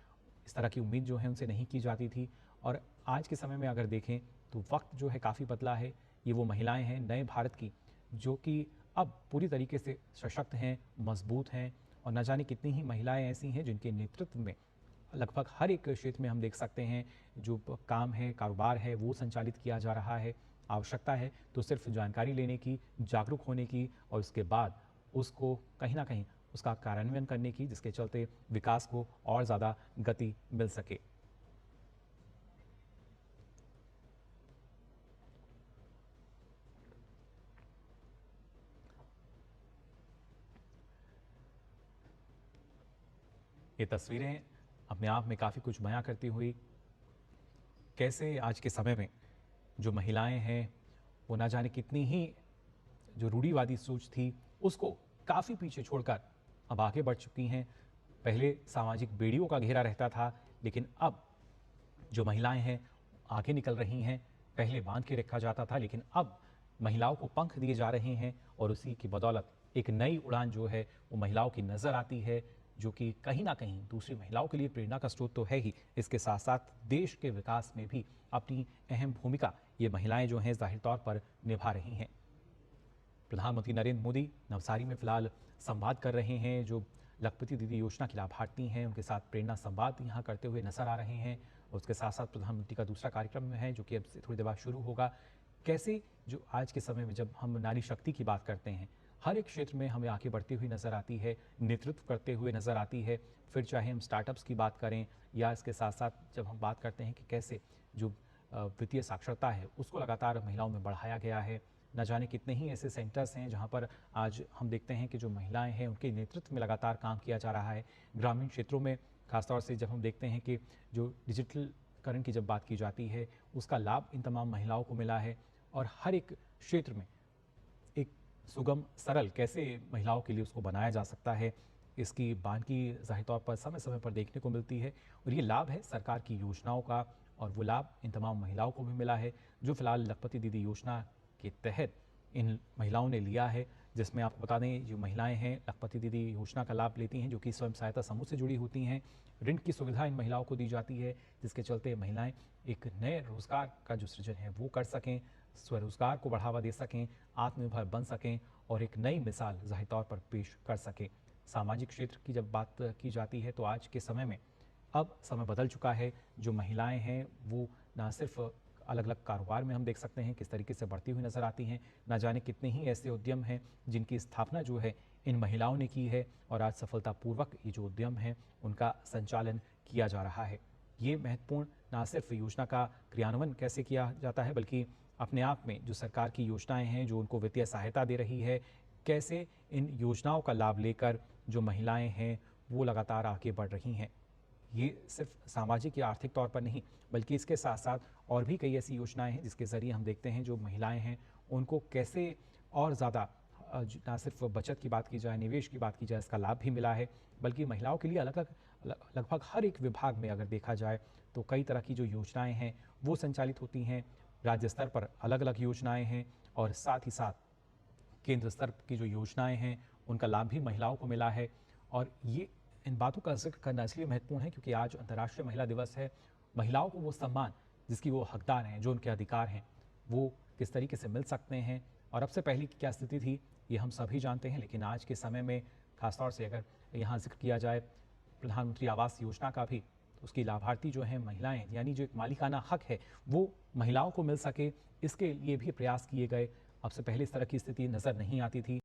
Speaker 1: इस तरह की उम्मीद जो है उनसे नहीं की जाती थी। और आज के समय में अगर देखें तो वक्त जो है काफ़ी बदला है। ये वो महिलाएं हैं नए भारत की जो कि अब पूरी तरीके से सशक्त हैं, मजबूत हैं और न जाने कितनी ही महिलाएं ऐसी हैं जिनके नेतृत्व में लगभग हर एक क्षेत्र में हम देख सकते हैं जो काम है, कारोबार है वो संचालित किया जा रहा है। आवश्यकता है तो सिर्फ जानकारी लेने की, जागरूक होने की और उसके बाद उसको कहीं ना कहीं उसका कार्यान्वयन करने की, जिसके चलते विकास को और ज़्यादा गति मिल सके। ये तस्वीरें अपने आप में काफ़ी कुछ बयां करती हुई कैसे आज के समय में जो महिलाएं हैं वो ना जाने कितनी ही जो रूढ़िवादी सोच थी उसको काफ़ी पीछे छोड़कर अब आगे बढ़ चुकी हैं। पहले सामाजिक बेड़ियों का घेरा रहता था, लेकिन अब जो महिलाएं हैं आगे निकल रही हैं। पहले बांध के रखा जाता था, लेकिन अब महिलाओं को पंख दिए जा रहे हैं और उसी की बदौलत एक नई उड़ान जो है वो महिलाओं की नज़र आती है, जो कि कहीं ना कहीं दूसरी महिलाओं के लिए प्रेरणा का स्रोत तो है ही, इसके साथ साथ देश के विकास में भी अपनी अहम भूमिका ये महिलाएं जो हैं जाहिर तौर पर निभा रही हैं। प्रधानमंत्री नरेंद्र मोदी नवसारी में फिलहाल संवाद कर रहे हैं। जो लखपति दीदी योजना की लाभार्थी हैं उनके साथ प्रेरणा संवाद यहाँ करते हुए नजर आ रहे हैं। उसके साथ साथ प्रधानमंत्री का दूसरा कार्यक्रम में है जो कि अब से थोड़ी देर बाद शुरू होगा। कैसे जो आज के समय में जब हम नारी शक्ति की बात करते हैं हर एक क्षेत्र में हमें आगे बढ़ती हुई नजर आती है, नेतृत्व करते हुए नजर आती है। फिर चाहे हम स्टार्टअप्स की बात करें या इसके साथ साथ जब हम बात करते हैं कि कैसे जो वित्तीय साक्षरता है उसको लगातार महिलाओं में बढ़ाया गया है। न जाने कितने ही ऐसे सेंटर्स हैं जहां पर आज हम देखते हैं कि जो महिलाएं हैं उनके नेतृत्व में लगातार काम किया जा रहा है। ग्रामीण क्षेत्रों में खासतौर से जब हम देखते हैं कि जो डिजिटलकरण की जब बात की जाती है उसका लाभ इन तमाम महिलाओं को मिला है। और हर एक क्षेत्र में एक सुगम सरल कैसे महिलाओं के लिए उसको बनाया जा सकता है, इसकी बानगी ज़ाहिर तौर पर समय समय पर देखने को मिलती है। और ये लाभ है सरकार की योजनाओं का और वो लाभ इन तमाम महिलाओं को भी मिला है जो फिलहाल लखपति दीदी योजना के तहत इन महिलाओं ने लिया है। जिसमें आपको बता दें जो महिलाएं हैं लखपति दीदी योजना का लाभ लेती हैं, जो कि स्वयं सहायता समूह से जुड़ी होती हैं। ऋण की सुविधा इन महिलाओं को दी जाती है जिसके चलते महिलाएं एक नए रोजगार का जो सृजन है वो कर सकें, स्वरोजगार को बढ़ावा दे सकें, आत्मनिर्भर बन सकें और एक नई मिसाल जाहिर तौर पर पेश कर सकें। सामाजिक क्षेत्र की जब बात की जाती है तो आज के समय में अब समय बदल चुका है। जो महिलाएं हैं वो ना सिर्फ अलग अलग कारोबार में हम देख सकते हैं किस तरीके से बढ़ती हुई नजर आती हैं। ना जाने कितने ही ऐसे उद्यम हैं जिनकी स्थापना जो है इन महिलाओं ने की है और आज सफलतापूर्वक ये जो उद्यम हैं उनका संचालन किया जा रहा है। ये महत्वपूर्ण ना सिर्फ योजना का क्रियान्वयन कैसे किया जाता है बल्कि अपने आप में जो सरकार की योजनाएं हैं जो उनको वित्तीय सहायता दे रही है, कैसे इन योजनाओं का लाभ लेकर जो महिलाएं हैं वो लगातार आगे बढ़ रही हैं। ये सिर्फ सामाजिक या आर्थिक तौर पर नहीं बल्कि इसके साथ साथ और भी कई ऐसी योजनाएं हैं जिसके ज़रिए हम देखते हैं जो महिलाएं हैं उनको कैसे और ज़्यादा ना सिर्फ बचत की बात की जाए, निवेश की बात की जाए, इसका लाभ भी मिला है। बल्कि महिलाओं के लिए अलग अलग लगभग हर एक विभाग में अगर देखा जाए तो कई तरह की जो योजनाएं हैं वो संचालित होती हैं। राज्य स्तर पर अलग अलग योजनाएं हैं और साथ ही साथ केंद्र स्तर की जो योजनाएं हैं उनका लाभ भी महिलाओं को मिला है। और ये इन बातों का जिक्र करना इसलिए महत्वपूर्ण है क्योंकि आज अंतर्राष्ट्रीय महिला दिवस है। महिलाओं को वो सम्मान जिसकी वो हकदार हैं, जो उनके अधिकार हैं, वो किस तरीके से मिल सकते हैं और अब से पहले की क्या स्थिति थी ये हम सभी जानते हैं। लेकिन आज के समय में खासतौर से अगर यहाँ जिक्र किया जाए प्रधानमंत्री आवास योजना का भी, तो उसकी लाभार्थी जो हैं महिलाएं, यानी जो एक मालिकाना हक है वो महिलाओं को मिल सके, इसके लिए भी प्रयास किए गए। अब से पहले इस तरह की स्थिति नज़र नहीं आती थी।